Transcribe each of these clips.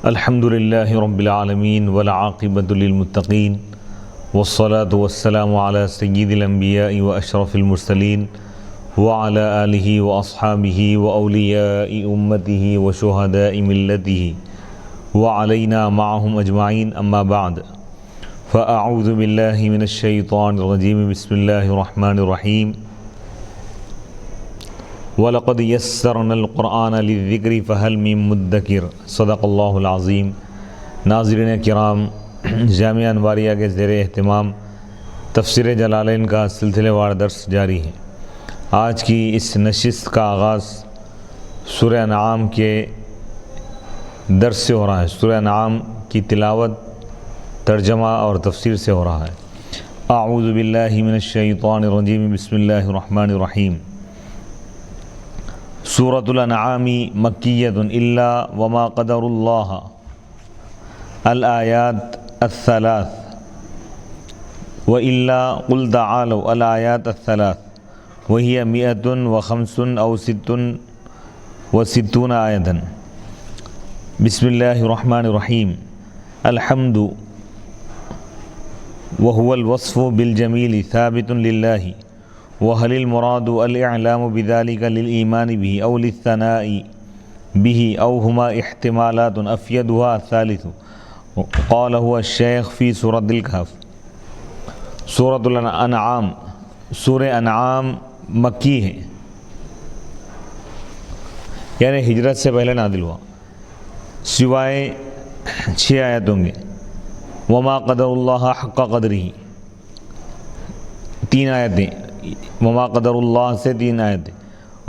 الحمد للہ رب العالمین والعاقبۃ للمتقین والصلاة والسلام علی سید الانبیاء واشرف المرسلین وعلی آلہ واصحابہ واولیاء امتہ وشہداء ملتہ وعلینا معہم اجمعین اما بعد فاعوذ باللہ من الشیطان الرجیم بسم اللہ الرحمن الرحیم وَلَقَدْ يَسَّرْنَا الْقُرْآنَ لِلذِّكْرِ فَهَلْ مِن مُدَّكِرٍ صدق اللہ العظیم۔ ناظرین کرام، جامعہ انواریہ کے زیر اہتمام تفسیر جلالین کا سلسلے وار درس جاری ہے۔ آج کی اس نشست کا آغاز سورہ انعام کے درس سے ہو رہا ہے۔ سورہ انعام کی تلاوت، ترجمہ اور تفسیر سے ہو رہا ہے۔ اعوذ باللہ من الشیطان الرجیم بسم اللہ الرحمن الرحیم۔ سورۃ الانعام مکیۃ الا وما قدر اللہ الآیات الثلاث والا قل تعالوا الآیات الثلاث وهي 105 او 66 آیۃ۔ بسم اللہ الرحمن الرحیم۔ الحمد وهو الوصف بالجمیل ثابت للہ وهل المراد الإعلام بذلك للإيمان به أو للثناء به أو هما احتمالات أفيدها الثالث قاله الشيخ في سورة الكهف۔ سورة الانعام، سورہ انعام مکی ہے، یعنی ہجرت سے پہلے نازل ہوا، سوائے 6 آیتوں کے۔ وما قدر اللہ حق قدرہ، 3 آیتیں، وما قدر اللہ سے 3 آیتیں،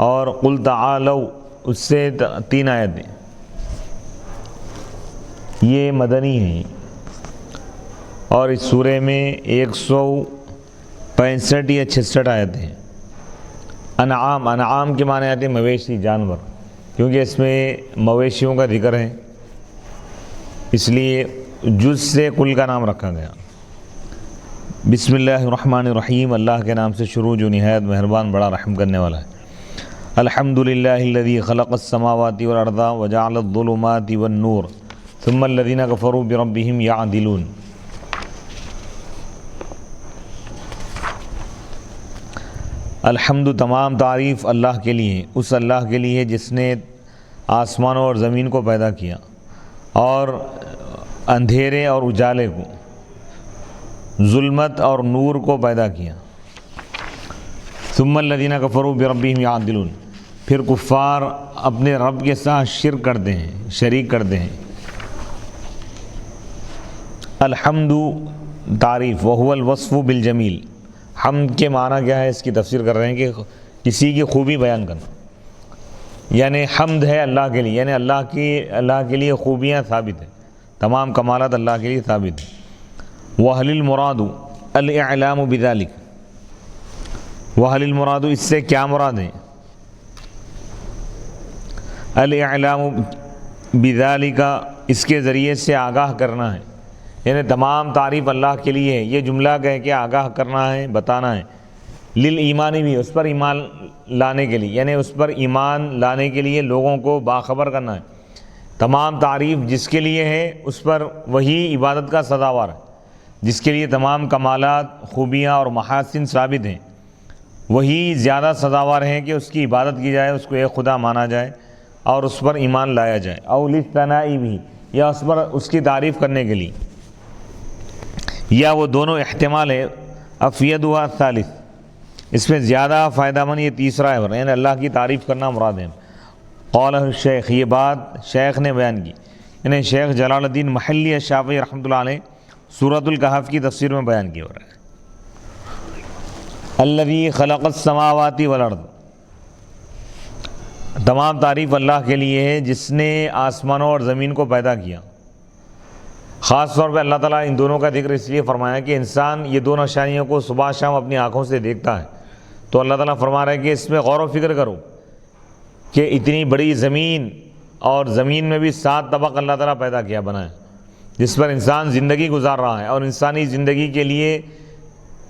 اور قل تعالوا اس سے 3 آیتیں۔ یہ مدنی ہیں، اور اس سورے میں 165 یا 66 آیتیں ہیں۔ انعام، انعام کے معنی آتے ہیں مویشی، جانور، کیونکہ اس میں مویشیوں کا ذکر ہے، اس لیے جز سے کل کا نام رکھا گیا۔ بسم اللہ الرحمن الرحیم، اللہ کے نام سے شروع جو نہایت مہربان بڑا رحم کرنے والا ہے۔ الحمد للہ الذی خلق السماوات والارض وجعل الظلمات والنور ثم الذین کفروا بربہم یعدلون۔ الحمد، تمام تعریف اللہ کے لیے، اس اللہ کے لیے جس نے آسمانوں اور زمین کو پیدا کیا اور اندھیرے اور اجالے کو، ظلمت اور نور کو پیدا کیا۔ ثم الذین کفروا بربہم یعدلون، پھر کفار اپنے رب کے ساتھ شرک کرتے ہیں، شریک کرتے ہیں۔ الحمد تعریف، وہو الوصف بالجمیل، حمد کے معنی کیا ہے اس کی تفسیر کر رہے ہیں کہ کسی کی خوبی بیان کرنا، یعنی حمد ہے اللہ کے لیے، یعنی اللہ کے لیے خوبیاں ثابت ہیں، تمام کمالات اللہ کے لیے ثابت ہیں۔ وَهَلِ الْمُرَادُ الْإِعْلَامُ بِذَلِكَ، وَهَلِ الْمُرَادُ اس سے کیا مراد ہے؟ الْإِعْلَامُ بِذَلِكَ، اس کے ذریعے سے آگاہ کرنا ہے، یعنی تمام تعریف اللہ کے لیے ہے۔ یہ جملہ کہہ کے آگاہ کرنا ہے، بتانا ہے۔ لِلْإِيمَانِ بھی، اس پر ایمان لانے کے لیے، یعنی اس پر ایمان لانے کے لیے لوگوں کو باخبر کرنا ہے۔ تمام تعریف جس کے لیے ہے اس پر وہی عبادت کا سزاوار ہے، جس کے لیے تمام کمالات، خوبیاں اور محاسن ثابت ہیں، وہی زیادہ سزاوار ہیں کہ اس کی عبادت کی جائے، اس کو ایک خدا مانا جائے اور اس پر ایمان لایا جائے۔ او للثناء بھی، یا اس پر اس کی تعریف کرنے کے لیے، یا وہ دونوں احتمال ہے۔ افیدها الثالث، اس میں زیادہ فائدہ مند یہ تیسرا ہے، یعنی اللہ کی تعریف کرنا مراد ہے۔ قال الشیخ، یہ بات شیخ نے بیان کی، یعنی شیخ جلال الدین محلی الشافعی رحمۃ اللہ علیہ سورۃ الکہف کی تفسیر میں بیان کیا ہو رہا ہے۔ الذی خلق السماوات والارض، تمام تعریف اللہ کے لیے ہے جس نے آسمانوں اور زمین کو پیدا کیا۔ خاص طور پہ اللہ تعالیٰ ان دونوں کا ذکر اس لیے فرمایا کہ انسان یہ دونوں نشانیوں کو صبح شام اپنی آنکھوں سے دیکھتا ہے، تو اللہ تعالیٰ فرما رہا ہے کہ اس میں غور و فکر کرو کہ اتنی بڑی زمین، اور زمین میں بھی 7 طبق اللہ تعالیٰ پیدا کیا، بنایا، جس پر انسان زندگی گزار رہا ہے، اور انسانی زندگی کے لیے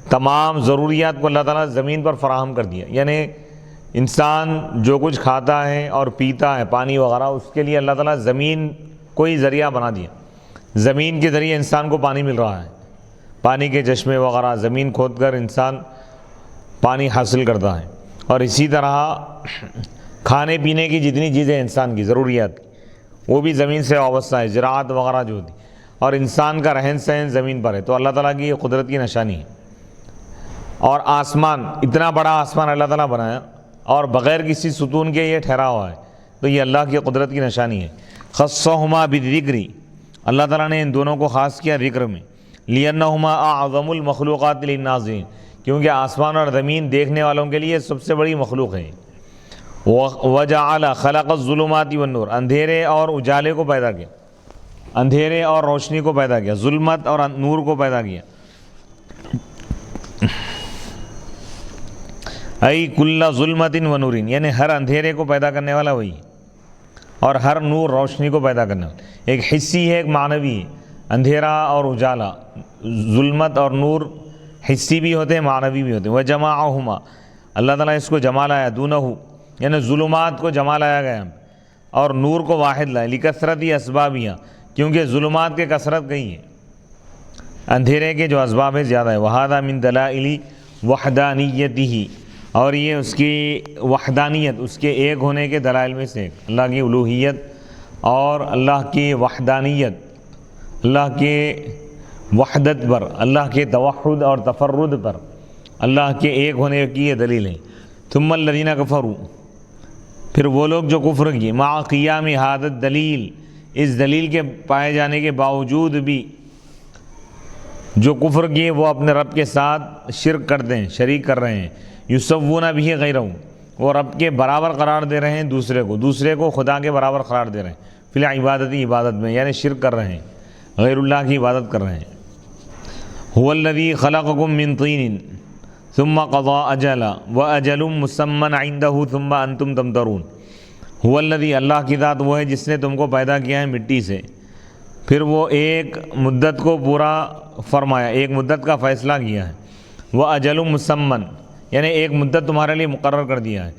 تمام ضروریات کو اللہ تعالیٰ زمین پر فراہم کر دیا۔ یعنی انسان جو کچھ کھاتا ہے اور پیتا ہے، پانی وغیرہ، اس کے لیے اللہ تعالیٰ زمین کوئی ذریعہ بنا دیا. زمین کے ذریعے انسان کو پانی مل رہا ہے، پانی کے چشمے وغیرہ زمین کھود کر انسان پانی حاصل کرتا ہے. اور اسی طرح کھانے پینے کی جتنی چیزیں انسان کی ضروریات وہ بھی زمین سے وابستہ ہے، زراعت وغیرہ جو ہوتی، اور انسان کا رہن سہن زمین پر ہے. تو اللہ تعالیٰ کی یہ قدرت کی نشانی ہے. اور آسمان، اتنا بڑا آسمان اللہ تعالیٰ بنایا اور بغیر کسی ستون کے یہ ٹھہرا ہوا ہے، تو یہ اللہ کی قدرت کی نشانی ہے. خصہما بالذکر، اللہ تعالیٰ نے ان دونوں کو خاص کیا ذکر میں. لأنہما اعظم المخلوقات للناظرین، کیونکہ آسمان اور زمین دیکھنے والوں کے لیے سب سے بڑی مخلوق ہے. وجعل خلق الظلمات والنور، اندھیرے اور اجالے کو پیدا کیا، اندھیرے اور روشنی کو پیدا کیا، ظلمت اور نور کو پیدا کیا. ای کل ظلمت و نورین، یعنی ہر اندھیرے کو پیدا کرنے والا وہی ہے، اور ہر نور روشنی کو پیدا کرنے والا. ایک حسی ہے، ایک معنوی ہے. اندھیرا اور اجالا، ظلمت اور نور حسی بھی ہوتے ہیں، معنوی بھی ہوتے ہیں. وجمعہما، اللہ تعالیٰ اس کو جمع لایا، دونہ، یعنی ظلمات کو جمع لایا گیا اور نور کو واحد لایا. لکثرت اسبابیہ، کیونکہ ظلمات کے کثرت کہیں ہے، اندھیرے کے جو اسباب ہے زیادہ ہے. وہذا من دلائل وحدانیتہ، اور یہ اس کی وحدانیت، اس کے ایک ہونے کے دلائل میں سے ایک، اللہ کی الوہیت اور اللہ کی وحدانیت، اللہ کے وحدت پر، اللہ کے توحد اور تفرد پر، اللہ کے ایک ہونے کی یہ دلیل ہے. ثم الذین کفروا، پھر وہ لوگ جو کفر کیے، مع قیام ھذا الدلیل، اس دلیل کے پائے جانے کے باوجود بھی جو کفر کیے وہ اپنے رب کے ساتھ شرک کرتے ہیں، شریک کر رہے ہیں. یسوون بہ غیرہ، وہ رب کے برابر قرار دے رہے ہیں دوسرے کو خدا کے برابر قرار دے رہے ہیں. فی العبادت، عبادت میں، یعنی شرک کر رہے ہیں، غیر اللہ کی عبادت کر رہے ہیں. هو الذی خلقکم من طین ثم قضى اجلا واجل مسمى عنده ثم انتم تمترون. هو الذی، اللہ کی ذات وہ ہے جس نے تم کو پیدا کیا ہے مٹی سے، پھر وہ ایک مدت کو پورا فرمایا، ایک مدت کا فیصلہ کیا ہے. واجل مسمى، یعنی ایک مدت تمہارے لیے مقرر کر دیا ہے.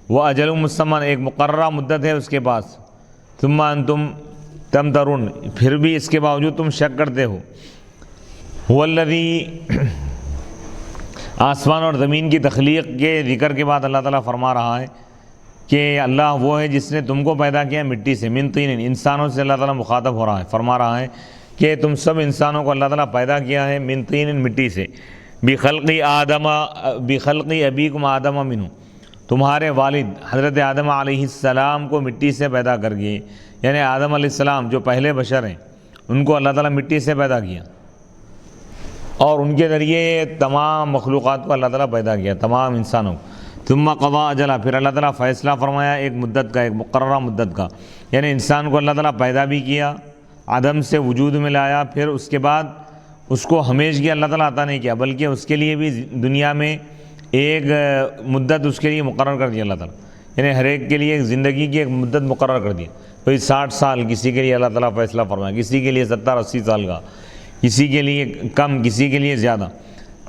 واجل مسمى، ایک مقررہ مدت ہے اس کے پاس. ثم انتم تمترون، پھر بھی اس کے باوجود تم شک کرتے ہو. هو الذی، آسمان اور زمین کی تخلیق کے ذکر کے بعد اللہ تعالیٰ فرما رہا ہے کہ اللہ وہ ہے جس نے تم کو پیدا کیا مٹی سے. من طین، انسانوں سے اللہ تعالیٰ مخاطب ہو رہا ہے، فرما رہا ہے کہ تم سب انسانوں کو اللہ تعالیٰ پیدا کیا ہے من طین، مٹی سے. بخلق ابیکم آدم منہ، تمہارے والد حضرت آدم علیہ السلام کو مٹی سے پیدا کر کے، یعنی آدم علیہ السلام جو پہلے بشر ہیں ان کو اللہ تعالیٰ مٹی سے پیدا کیا، اور ان کے ذریعے تمام مخلوقات کو اللہ تعالیٰ پیدا کیا، تمام انسانوں کو. ثم قضى اجلا، پھر اللہ تعالیٰ فیصلہ فرمایا ایک مدت کا، ایک مقررہ مدت کا. یعنی انسان کو اللہ تعالیٰ پیدا بھی کیا، عدم سے وجود میں لایا، پھر اس کے بعد اس کو ہمیشہ اللہ تعالیٰ عطا نہیں کیا، بلکہ اس کے لیے بھی دنیا میں ایک مدت اس کے لیے مقرر کر دیا اللہ تعالیٰ. یعنی ہر ایک کے لیے ایک زندگی کی ایک مدت مقرر کر دی. کوئی 60 سال کسی کے لیے اللہ تعالیٰ فیصلہ فرمایا، کسی کے لیے 70-80 سال کا، کسی کے لیے کم، کسی کے لیے زیادہ.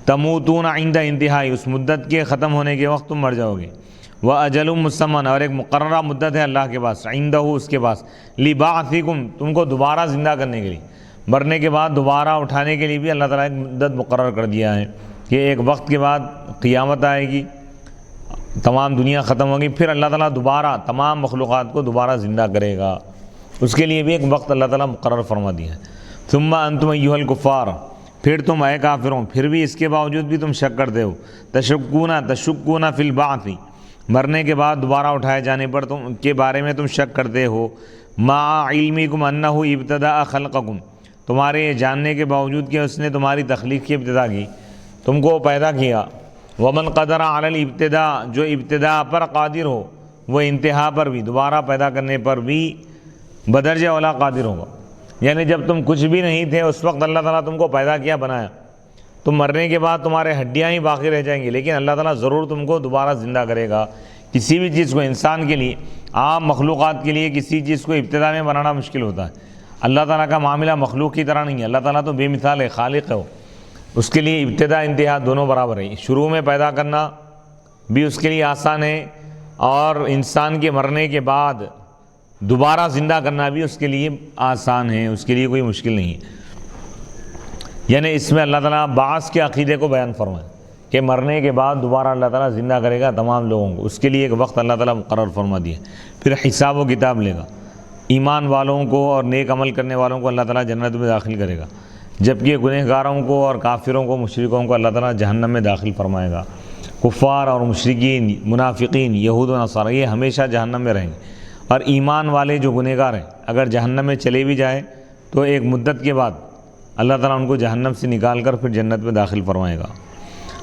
تموتون عند انتہائی، اس مدت کے ختم ہونے کے وقت تم مر جاؤ گے. واجل مسمى، اور ایک مقررہ مدت ہے اللہ کے پاس، عندہ، اس کے پاس. لبعثکم، تم کو دوبارہ زندہ کرنے کے لیے، مرنے کے بعد دوبارہ اٹھانے کے لیے بھی اللہ تعالیٰ ایک مدت مقرر کر دیا ہے کہ ایک وقت کے بعد قیامت آئے گی، تمام دنیا ختم ہوگی، پھر اللہ تعالیٰ دوبارہ تمام مخلوقات کو دوبارہ زندہ کرے گا. اس کے لیے بھی ایک وقت اللہ تعالیٰ مقرر فرما دیا ہے. ثم انتم ایھا الکفار، پھر تم اے کافروں، پھر بھی اس کے باوجود بھی تم شک کرتے ہو. تشکون فی البعث، مرنے کے بعد دوبارہ اٹھائے جانے پر تم کے بارے میں تم شک کرتے ہو. مع علمکم انہ ابتدأ خلقکم، تمہارے یہ جاننے کے باوجود کہ اس نے تمہاری تخلیق کی ابتدا کی، تم کو پیدا کیا. ومن قدر علی الابتداء، جو ابتدا پر قادر ہو وہ انتہا پر بھی، دوبارہ پیدا کرنے پر بھی بدرجہ اولا قادر ہوگا. یعنی جب تم کچھ بھی نہیں تھے اس وقت اللہ تعالیٰ تم کو پیدا کیا، بنایا. تم مرنے کے بعد تمہارے ہڈیاں ہی باقی رہ جائیں گی، لیکن اللہ تعالیٰ ضرور تم کو دوبارہ زندہ کرے گا. کسی بھی چیز کو، انسان کے لیے، عام مخلوقات کے لیے کسی چیز کو ابتدا میں بنانا مشکل ہوتا ہے. اللہ تعالیٰ کا معاملہ مخلوق کی طرح نہیں ہے. اللہ تعالیٰ تو بے مثال ہے، خالق ہے. اس کے لیے ابتدا انتہا دونوں برابر ہے. شروع میں پیدا کرنا بھی اس کے لیے آسان ہے، اور انسان کے مرنے کے بعد دوبارہ زندہ کرنا بھی اس کے لیے آسان ہے، اس کے لیے کوئی مشکل نہیں ہے۔ یعنی اس میں اللہ تعالیٰ بعث کے عقیدے کو بیان فرمائے کہ مرنے کے بعد دوبارہ اللہ تعالیٰ زندہ کرے گا تمام لوگوں کو، اس کے لیے ایک وقت اللہ تعالیٰ مقرر فرما دیا، پھر حساب و کتاب لے گا، ایمان والوں کو اور نیک عمل کرنے والوں کو اللہ تعالیٰ جنت میں داخل کرے گا، جبکہ گنہگاروں کو اور کافروں کو، مشرکوں کو اللہ تعالیٰ جہنم میں داخل فرمائے گا۔ کفار اور مشرکین، منافقین، یہود و نصارہ یہ ہمیشہ جہنم میں رہیں گے، اور ایمان والے جو گنہگار ہیں اگر جہنم میں چلے بھی جائے تو ایک مدت کے بعد اللہ تعالیٰ ان کو جہنم سے نکال کر پھر جنت میں داخل فرمائے گا۔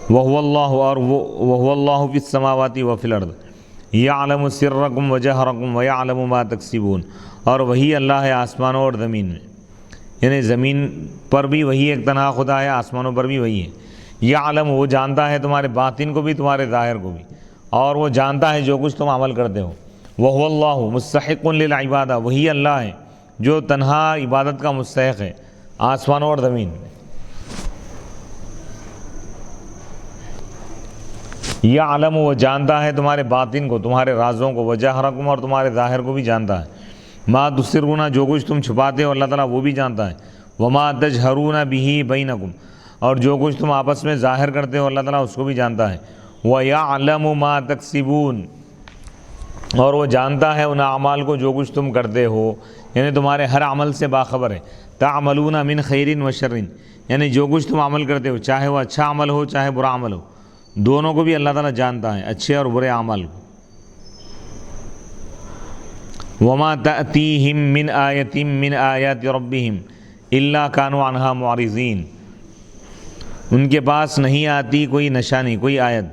وَهُوَ اللَّهُ اور وَهُوَ اللَّهُ فِي السَّمَاوَاتِ وَفِي الْأَرْضِ يَعْلَمُ سِرَّكُمْ وَجَهْرَكُمْ وَيَعْلَمُ مَا تَكْسِبُونَ، اور وہی اللہ ہے آسمانوں اور زمین میں، یعنی زمین پر بھی وہی ایک تنہا خدا ہے، آسمانوں پر بھی وہی ہے۔ یعلم وہ جانتا ہے تمہارے باطن کو بھی تمہارے ظاہر کو بھی، اور وہ جانتا ہے جو کچھ تم عمل کرتے ہو۔ وَهُوَ اللَّهُ مُسْتَحِقٌ لِلْعِبَادَةِ، وہی اللہ ہے جو تنہا عبادت کا مستحق ہے آسمانوں اور زمین میں۔ یعلم وہ جانتا ہے تمہارے باطن کو، تمہارے رازوں کو، وجہرکم اور تمہارے ظاہر کو بھی جانتا ہے، ما تسرون جو کچھ تم چھپاتے ہو اللہ تعالیٰ وہ بھی جانتا ہے، وما تجہرون بہ بینکم اور جو کچھ تم آپس میں ظاہر کرتے ہو اللہ تعالیٰ اس کو بھی جانتا ہے، ویعلم ما تکسبون اور وہ جانتا ہے ان اعمال کو جو کچھ تم کرتے ہو، یعنی تمہارے ہر عمل سے باخبر ہے۔ تعملون من خیر و شر، یعنی جو کچھ تم عمل کرتے ہو چاہے وہ اچھا عمل ہو چاہے برا عمل ہو، دونوں کو بھی اللہ تعالیٰ جانتا ہے، اچھے اور برے اعمال کو۔ وما تأتیہم من آیۃ من آیات ربہم الا کانوا عنہا معرضین، ان کے پاس نہیں آتی کوئی نشانی، کوئی آیت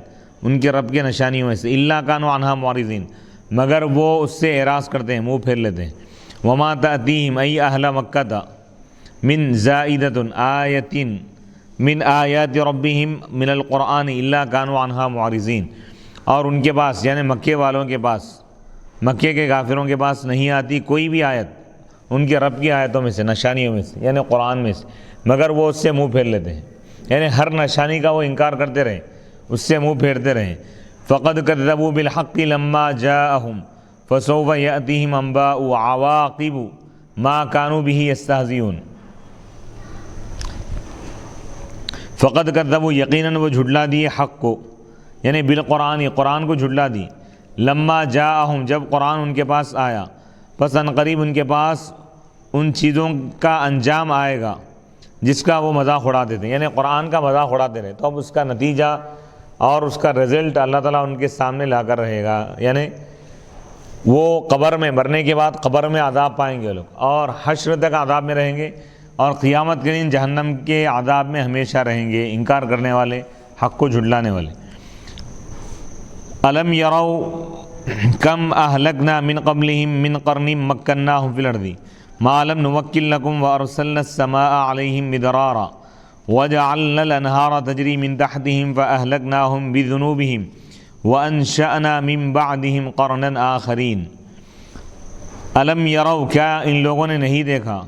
ان کے رب کے نشانیوں میں سے، الا کانوا عنہا معرضین مگر وہ اس سے اعراض کرتے ہیں، منہ پھیر لیتے ہیں۔ وما تأتیہم ای اہل مکہ من زائدۃ آیۃ من آیات ربہم من القرآن الا کانوا عنہا معرضین، اور ان کے پاس یعنی مکے والوں کے پاس، مکے کے کافروں کے پاس نہیں آتی کوئی بھی آیت ان کے رب کی آیتوں میں سے، نشانیوں میں سے یعنی قرآن میں سے، مگر وہ اس سے منہ پھیر لیتے ہیں، یعنی ہر نشانی کا وہ انکار کرتے رہے، اس سے منہ پھیرتے رہے۔ فقد کذبوا بالحق لما جاءہم فسوف یأتیہم انباء عواقب ما کانوا بہ یستہزئون۔ فقد کذبوا یقیناً وہ جھٹلا دیے حق کو، یعنی بالقرآن قرآن کو جھٹلا دی، لما جاءہم جب قرآن ان کے پاس آیا، پس ان قریب ان کے پاس ان چیزوں کا انجام آئے گا جس کا وہ مذاق اڑاتے تھے، یعنی قرآن کا مذاق اڑاتے رہے تو اب اس کا نتیجہ اور اس کا رزلٹ اللہ تعالیٰ ان کے سامنے لا کر رہے گا، یعنی وہ قبر میں مرنے کے بعد قبر میں عذاب پائیں گے لوگ، اور حشر تک عذاب میں رہیں گے، اور قیامت کے دن جہنم کے عذاب میں ہمیشہ رہیں گے انکار کرنے والے، حق کو جھٹلانے والے۔ الم یروا کم اہلکنا من قبلہم من قرن مکناہم فی الارض ما لم نمکن لکم وارسلنا السماء علیہم مدرارا وجعلنا الانہار تجری من تحتہم فاہلکناہم بذنوبہم وانشأنا من بعدہم قرنا آخرین۔ الم یروا کیا ان لوگوں نے نہیں دیکھا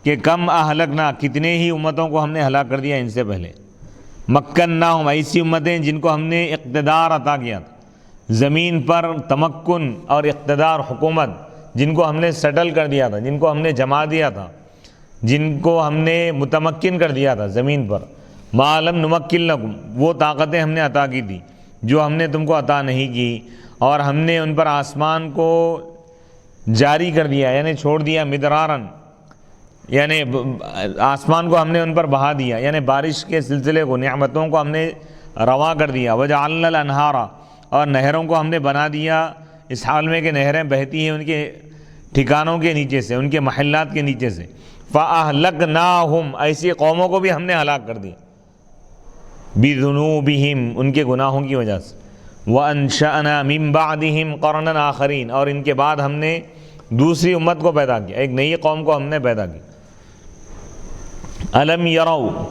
کہ کم اہلکنا کتنے ہی امتوں کو ہم نے ہلاک کر دیا ان سے پہلے، مکناہم ایسی امتیں جن کو ہم نے اقتدار عطا کیا تھا، زمین پر تمکن اور اقتدار حکومت جن کو ہم نے سیٹل کر دیا تھا، جن کو ہم نے جما دیا تھا، جن کو ہم نے متمکن کر دیا تھا زمین پر، ما لم نمکن لکم وہ طاقتیں ہم نے عطا کی تھی جو ہم نے تم کو عطا نہیں کی، اور ہم نے ان پر آسمان کو جاری کر دیا یعنی چھوڑ دیا، مدرارن یعنی آسمان کو ہم نے ان پر بہا دیا، یعنی بارش کے سلسلے کو، نعمتوں کو ہم نے رواں کر دیا، وجعلنا الانہار اور نہروں کو ہم نے بنا دیا اس حال میں کہ نہریں بہتی ہیں ان کے ٹھکانوں کے نیچے سے، ان کے محلات کے نیچے سے، فَأَهْلَكْنَاهُمْ ایسی قوموں کو بھی ہم نے ہلاک کر دیا، بِذُنُوبِهِمْ ان کے گناہوں کی وجہ سے، وَأَنشَأْنَا مِن بَعْدِهِمْ قَرْنًا آخَرِينَ اور ان کے بعد ہم نے دوسری امت کو پیدا کیا، ایک نئی قوم کو ہم نے پیدا کی۔ الم یروا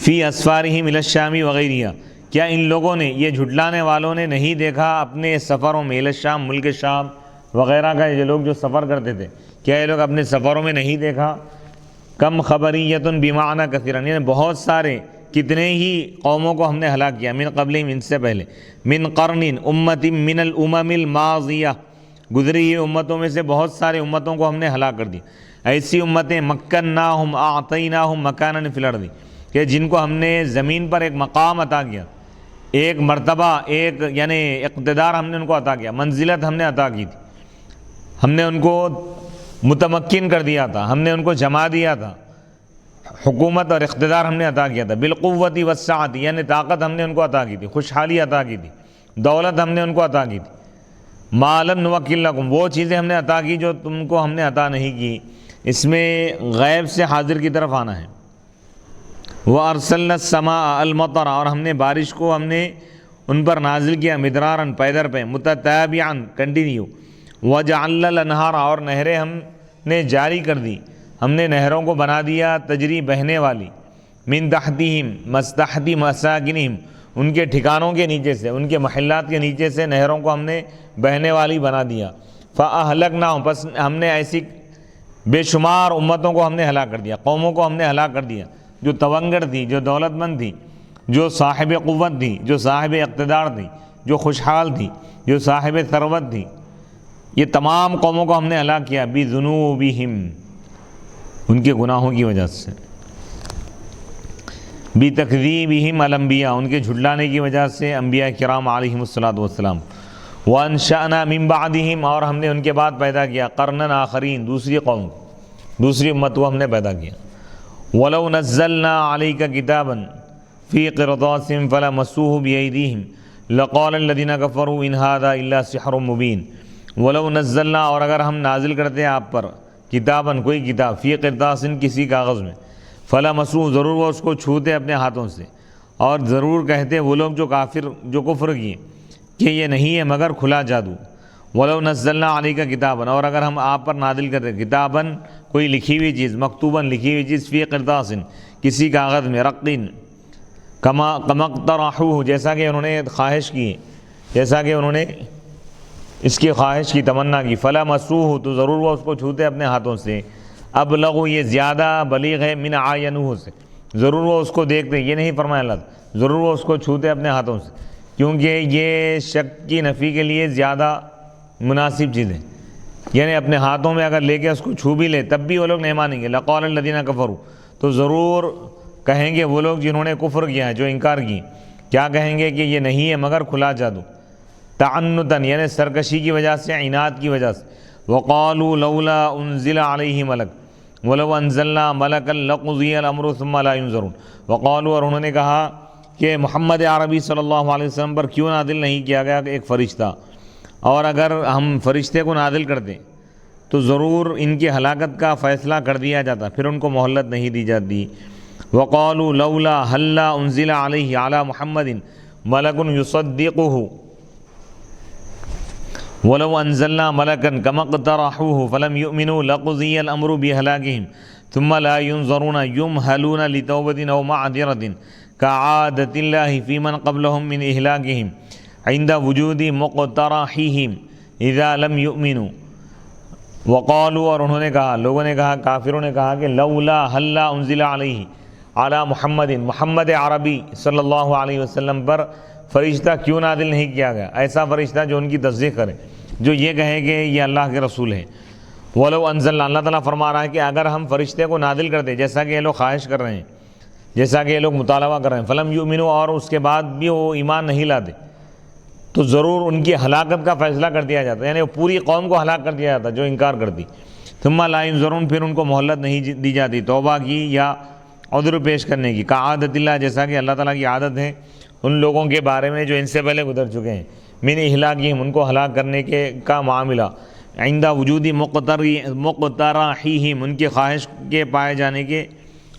فی اسفارہم الی الشام وغیرہ کیا ان لوگوں نے، یہ جھٹلانے والوں نے نہیں دیکھا اپنے سفروں میں، الی الشام ملک شام وغیرہ کا یہ لوگ جو سفر کرتے تھے، کیا یہ لوگ اپنے سفروں میں نہیں دیکھا، کم خبریت بمعنی کثیرا یعنی بہت سارے کتنے ہی قوموں کو ہم نے ہلاک کیا، من قبلہم ان سے پہلے، من قرن امت من الامم الماضیہ گزری ہوئی امتوں میں سے بہت سارے امتوں کو ہم نے ہلاک کر دیا. ایسی امتیں مکناہم اعطیناہم مکانا فی الارض کہ جن کو ہم نے زمین پر ایک مقام عطا کیا, ایک مرتبہ, ایک یعنی اقتدار ہم نے ان کو عطا کیا, منزلت ہم نے عطا کی تھی, ہم نے ان کو متمکن کر دیا تھا, ہم نے ان کو جما دیا تھا, حکومت اور اقتدار ہم نے عطا کیا تھا. بالقوت والسعۃ یعنی طاقت ہم نے ان کو عطا کی تھی, خوشحالی عطا کی تھی, دولت ہم نے ان کو عطا کی تھی. ما لم نوکل لکم وہ چیزیں ہم نے عطا کی جو تم کو ہم نے عطا نہیں کی. اس میں غیب سے حاضر کی طرف آنا ہے. وَأَرْسَلْنَا السَّمَاءَ الْمَطَرَ اور ہم نے بارش کو ہم نے ان پر نازل کیا, مدرارن پیدر پہ, متتابعن کنٹینیو. وَجَعَلْنَا الْأَنْهَارَ اور نہریں ہم نے جاری کر دی, ہم نے نہروں کو بنا دیا تجری بہنے والی, من تحتہم مستحتی مساکنہم ان کے ٹھکانوں کے نیچے سے, ان کے محلات کے نیچے سے نہروں کو ہم نے بہنے والی بنا دیا. فَأَهْلَكْنَاهُمْ پس ہم نے ایسی بے شمار امتوں کو ہم نے ہلاک کر دیا, قوموں کو ہم نے ہلاک کر دیا جو تونگر تھی, جو دولت مند تھی, جو صاحب قوت تھی, جو صاحب اقتدار تھی, جو خوشحال تھی, جو صاحب ثروت تھی. یہ تمام قوموں کو ہم نے ہلاک کیا بذنوبہم ان کے گناہوں کی وجہ سے, بتکذیبہم الانبیاء ان کے جھٹلانے کی وجہ سے انبیاء کرام علیہم الصلاۃ والسلام. وانشأنا من بعدہم اور ہم نے ان کے بعد پیدا کیا قرنا آخرین دوسری قوم, دوسری امت کو ہم نے پیدا کیا. وَلَوْ نَزَّلْنَا عَلَيْكَ كِتَابًا فِي قِرْطَاسٍ فَلَمَسُّوهُ بِأَيْدِيهِمْ لَقَالَ الَّذِينَ كَفَرُوا إِنْ هَذَا إِلَّا سِحْرٌ مُبِينٌ. وَلَوْ نَزَّلْنَا اور اگر ہم نازل کرتے ہیں آپ پر کتاباً کوئی کتاب, فی قرطاسٍ کسی کاغذ میں, فَلَمَسُّوهُ ضرور وہ اس کو چھوتے اپنے ہاتھوں سے, اور ضرور کہتے وہ لوگ جو کافر جو کفر کیے کہ یہ نہیں ہے مگر کھلا جادو. وَلَوْ نَزَّلْنَا عَلَيْكَ كِتَابًا اور اگر ہم آپ پر نازل کرتے کتاباً کوئی لکھی ہوئی چیز, مکتوباً لکھی ہوئی چیز, فی قرطاسٍ کسی کاغذ میں, رقین کما اقترحوہ جیسا کہ انہوں نے خواہش کی, جیسا کہ انہوں نے اس کی خواہش کی, تمنا کی. فَلَمَسُّوهُ تو ضرور وہ اس کو چھوتے اپنے ہاتھوں سے. ابلغ یہ زیادہ بلیغ ہے من عینوہ سے, ضرور وہ اس کو دیکھتے, یہ نہیں فرمایا اللہ, ضرور وہ اس کو چھوتے اپنے ہاتھوں سے, کیونکہ یہ شک کی نفی کے لیے زیادہ مناسب چیز ہے. یعنی اپنے ہاتھوں میں اگر لے کے اس کو چھو بھی لے تب بھی وہ لوگ نہیں مانیں گے. لقال الذین کفروا تو ضرور کہیں گے وہ لوگ جنہوں نے کفر کیا ہے, جو انکار کی, کیا کہیں گے کہ یہ نہیں ہے مگر کھلا جادو. تعنتاً یعنی سرکشی کی وجہ سے, عناد کی وجہ سے. وقالوا لولا انزل علیہ ملک ولو انزلنا ملکا لقضی الامر ثم لا ينظرون. وقالوا اور انہوں نے کہا کہ محمد عربی صلی اللہ علیہ وسلم پر کیوں نازل نہیں کیا گیا ایک فرشتہ, اور اگر ہم فرشتے کو نازل کرتے تو ضرور ان کی ہلاکت کا فیصلہ کر دیا جاتا, پھر ان کو مہلت نہیں دی جاتی. وقالوا لولا ہلا انزل علیہ علی محمد ملک یصدقہ ولو انزلنا ملکا کما اقترحوہ فلم یؤمنوا لقضی الامر بہلاکہم ثم لا ينظرون یمہلون لتوبۃ او معذرۃ کعادۃ اللہ فی من قبلہم من اہلاکہم عند وجود مقترحیہم اذا لم یؤمنوا. وقالوا اور انہوں نے کہا, لوگوں نے کہا, کافروں نے کہا کہ لولا ہلا انزل علیہ علی محمد محمد عربی صلی اللہ علیہ وسلم پر فرشتہ کیوں نازل نہیں کیا گیا, ایسا فرشتہ جو ان کی تصدیق کرے, جو یہ کہے کہ یہ اللہ کے رسول ہے. ولو انزلنا اللہ تعالیٰ فرما رہا ہے کہ اگر ہم فرشتے کو نازل کرتے جیسا کہ یہ لوگ خواہش کر رہے ہیں, جیسا کہ یہ لوگ مطالبہ کر رہے ہیں, فلم یؤمنوا اور اس کے بعد بھی وہ ایمان نہیں لاتے, تو ضرور ان کی ہلاکت کا فیصلہ کر دیا جاتا, یعنی پوری قوم کو ہلاک کر دیا جاتا جو انکار کرتی. ثم لا ينظرون پھر ان کو مہلت نہیں دی جاتی توبہ کی یا عذر پیش کرنے کی. کعادت اللہ جیسا کہ اللہ تعالیٰ کی عادت ہے ان لوگوں کے بارے میں جو ان سے پہلے گزر چکے ہیں, من اہلاکہم ان کو ہلاک کرنے کے کا معاملہ, عند وجود مقترحیہم ان کی خواہش کے پائے جانے کے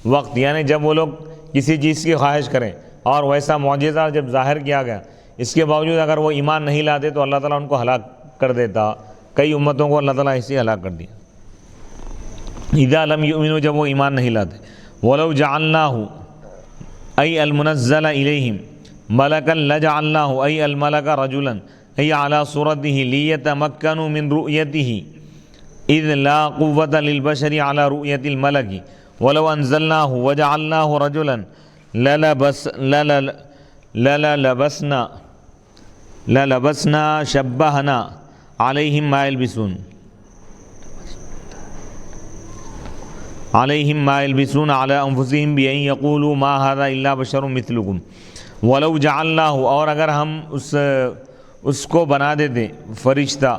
وقت, یعنی جب وہ لوگ کسی چیز کی خواہش کریں اور ویسا معجزہ جب ظاہر کیا گیا, اس کے باوجود اگر وہ ایمان نہیں لاتے تو اللہ تعالیٰ ان کو ہلاک کر دیتا. کئی امتوں کو اللہ تعالیٰ ایسے ہلاک کر دیا, اذا لم یؤمنوا جب وہ ایمان نہیں لاتے. ولو جعلناہ ای المنزل الیہم ملکا لجعلناہ ای الملک رجلا ای علی صورتہ لیتمکنوا من رؤیتہ اذ لا قوۃ للبشر علی رؤیت الملک ولو انزلناہ وجعلناہ رجلا للبسنا شبہنا علیہم ما یلبسون علی انفسہم بان یقولوا ما ھذا الا بشر مثلکم ولو جعلناہ، اور اگر ہم اس کو بنا دیتے فرشتہ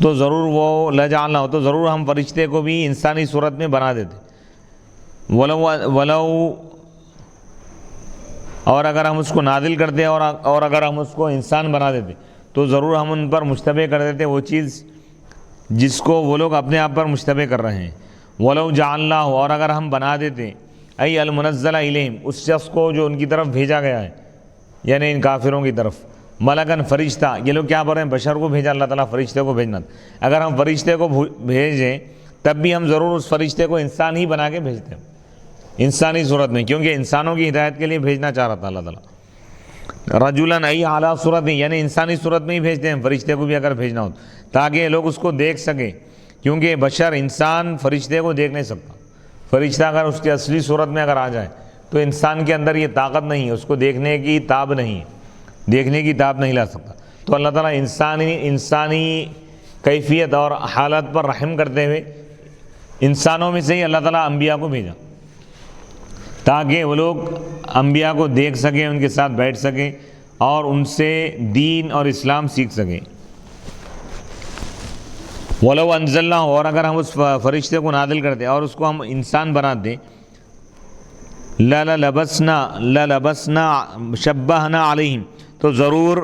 تو ضرور وہ لجعلناہ، تو ضرور ہم فرشتے کو بھی انسانی صورت میں بنا دیتے، ولو اور اگر ہم اس کو نازل کرتے اور اگر ہم اس کو انسان بنا دیتے تو ضرور ہم ان پر مشتبہ کر دیتے وہ چیز جس کو وہ لوگ اپنے آپ پر مشتبہ کر رہے ہیں۔ ولو جعلناہ، اور اگر ہم بنا دیتے ای المنزل الیہم، اس شخص کو جو ان کی طرف بھیجا گیا ہے، یعنی ان کافروں کی طرف، ملکن فرشتہ، یہ لوگ کیا بول رہے ہیں؟ بشر کو بھیجا اللہ تعالیٰ، فرشتے کو بھیجنا تھا۔ اگر ہم فرشتے کو بھیجیں تب بھی ہم ضرور اس فرشتے کو انسان ہی بنا کے بھیجتے ہیں، انسانی صورت میں، کیونکہ انسانوں کی ہدایت کے لیے بھیجنا چاہ رہا تھا اللہ تعالیٰ۔ رجلاً ای اعلیٰ صورت، یعنی انسانی صورت میں ہی بھیجتے ہیں فرشتے کو بھی اگر بھیجنا ہو تاکہ لوگ اس کو دیکھ سکیں، کیونکہ بشر انسان فرشتے کو دیکھ نہیں سکتا۔ فرشتہ اگر اس کی اصلی صورت میں اگر آ جائے تو انسان کے اندر یہ طاقت نہیں ہے، اس کو دیکھنے کی تاب نہیں ہے، دیکھنے کی تاب نہیں لا سکتا۔ تو اللہ تعالیٰ انسانی کیفیت اور حالت پر رحم کرتے ہوئے انسانوں میں سے ہی اللہ تعالیٰ انبیاء کو بھیجا تاکہ وہ لوگ انبیاء کو دیکھ سکیں، ان کے ساتھ بیٹھ سکیں اور ان سے دین اور اسلام سیکھ سکیں۔ وَلَوْ أَنزَلْنَاهُ، اور اگر ہم اس فرشتے کو نازل کرتے اور اس کو ہم انسان بناتے، لَلَبَسْنَا شَبَّهْنَا عَلَيْهِمْ، تو ضرور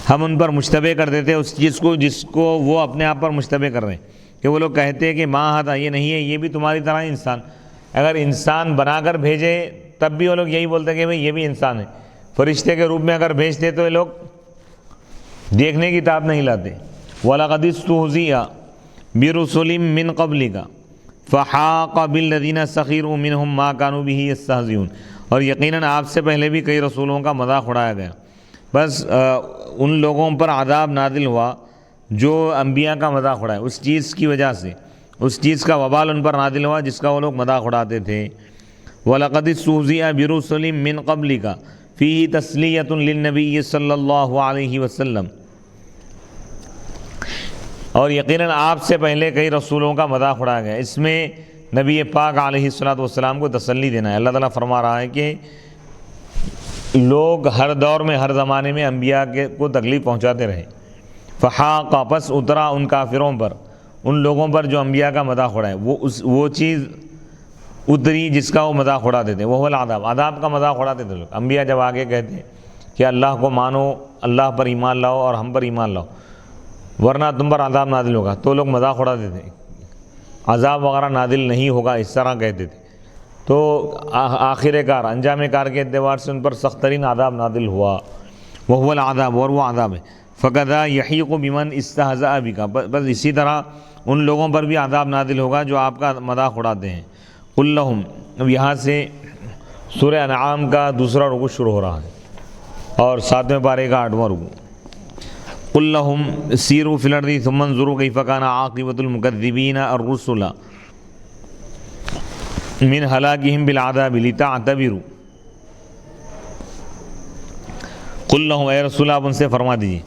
ہم ان پر مشتبہ کر دیتے اس چیز کو جس کو وہ اپنے آپ پر مشتبہ کر رہے ہیں، کہ وہ لوگ کہتے ہیں کہ ما ھذا، یہ نہیں ہے، یہ بھی تمہاری طرح انسان۔ اگر انسان بنا کر بھیجے تب بھی وہ لوگ یہی بولتے ہیں کہ بھئی یہ بھی انسان ہے۔ فرشتے کے روپ میں اگر بھیجتے تو یہ لوگ دیکھنے کی تاب نہیں لاتے۔ وَلَقَدِ اسْتُهْزِئَ بِرُسُلٍ مِّن قَبْلِكَ فَحَاقَ بِالَّذِينَ سَخِرُوا مِنْهُمْ مَا كَانُوا بِهِ يَسْتَهْزِئُونَ، اور یقیناً آپ سے پہلے بھی کئی رسولوں کا مذاق اڑایا گیا، بس ان لوگوں پر عذاب نازل ہوا جو انبیاء کا مذاق اڑائے، اس چیز کی وجہ سے، اس چیز کا وبال ان پر نازل ہوا جس کا وہ لوگ مذاق اڑاتے تھے۔ وَلَقَدِ اسْتُهْزِئَ بِرُسُلٍ مِّن قَبْلِكَ فِيهِ تَسْلِيَةٌ لِلنَّبِيِّ صلی اللہ علیہ وسلم، اور یقیناً آپ سے پہلے کئی رسولوں کا مذاق اڑایا گیا، اس میں نبی پاک علیہ الصلوۃ کو تسلی دینا ہے۔ اللہ تعالیٰ فرما رہا ہے کہ لوگ ہر دور میں، ہر زمانے میں انبیاء کو تکلیف پہنچاتے رہے۔ فحاق، پس اترا ان کافروں پر، ان لوگوں پر جو انبیاء کا مذاق اڑائے، وہ چیز اتری جس کا وہ مذاق اڑاتے تھے، وہ العذاب، عذاب کا مذاق اڑاتے تھے لوگ۔ انبیاء جب آگے کہتے کہ اللہ کو مانو، اللہ پر ایمان لاؤ اور ہم پر ایمان لاؤ ورنہ تم پر عذاب نازل ہوگا، تو لوگ مذاق اڑاتے تھے، عذاب وغیرہ نازل نہیں ہوگا، اس طرح کہتے تھے۔ تو آخر کار، انجام کار کے اعتبار سے ان پر سخت ترین عذاب نازل ہوا، وہو العذاب، اور وہ عذاب ہے۔ فَقَذَا يَحِيقُ بِمَنْ اسْتَهْزَأَ بِكَ، بس اسی طرح ان لوگوں پر بھی عذاب نازل ہوگا جو آپ کا مذاق اڑاتے ہیں۔ قُلْ لَهُمْ، اب یہاں سے سورہ انعام کا دوسرا رکوع شروع ہو رہا ہے اور 7ویں پارے کا 8واں رکوع۔ قُلْ لَهُمْ سِيرُوا فِي الْأَرْضِ ثُمَّ انظُرُوا كَيْفَ كَانَ عَاقِبَةُ الْمُكَذِّبِينَ الرُّسُلَ مِنْ هَلَاكِهِمْ بِالْعَذَابِ لِتَعْتَبِرُوا۔ قُلْ لَهُمْ، اے رسول آپ ان سے فرما دیجیے،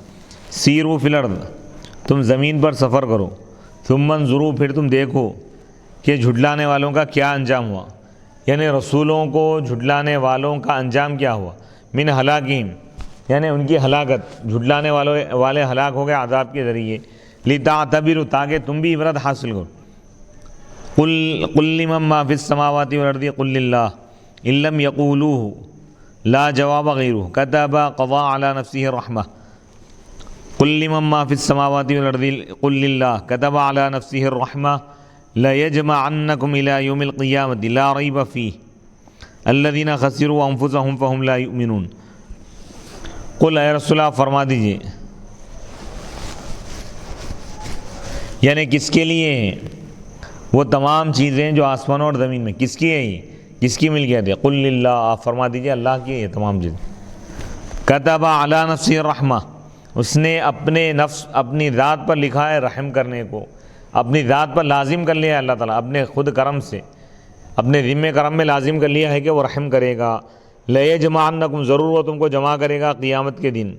سیروا فی الارض، تم زمین پر سفر کرو، ثم انظروا، پھر تم دیکھو کہ جھٹلانے والوں کا کیا انجام ہوا، یعنی رسولوں کو جھٹلانے والوں کا انجام کیا ہوا، من ہلاکہم، یعنی ان کی ہلاکت، جھٹلانے والے ہلاک ہو گئے عذاب کے ذریعے، لتعتبروا، تاکہ تم بھی عبرت حاصل کرو۔ قل لمن ما فی السماوات والارض قل للہ ان لم یقولوہ لا جواب غیرہ کتب قضا علی نفسہ الرحمہ۔ قل لمن ما فی السماوات والارض قل للہ کتب علی نفسہ الرحمہ لیجمعنکم الی یوم القیامۃ لا ریب فیہ الذین خسروا انفسہم فہم لا یؤمنون۔ قل، اے رسول اللہ فرما دیجئے، یعنی کس کے لیے ہیں وہ تمام چیزیں جو آسمانوں اور زمین میں، کس کی ہے یہ، کس کی ملکیت ہے؟ قل للہ، آپ فرما دیجئے اللہ کی ہے یہ تمام چیزیں۔ کتب علی نفسہ الرحمہ، اس نے اپنے نفس، اپنی ذات پر لکھا ہے رحم کرنے کو، اپنی ذات پر لازم کر لیا ہے اللہ تعالیٰ، اپنے خود کرم سے، اپنے ذمہ کرم میں لازم کر لیا ہے کہ وہ رحم کرے گا۔ لیجمعنکم، ضرور وہ تم کو جمع کرے گا قیامت کے دن،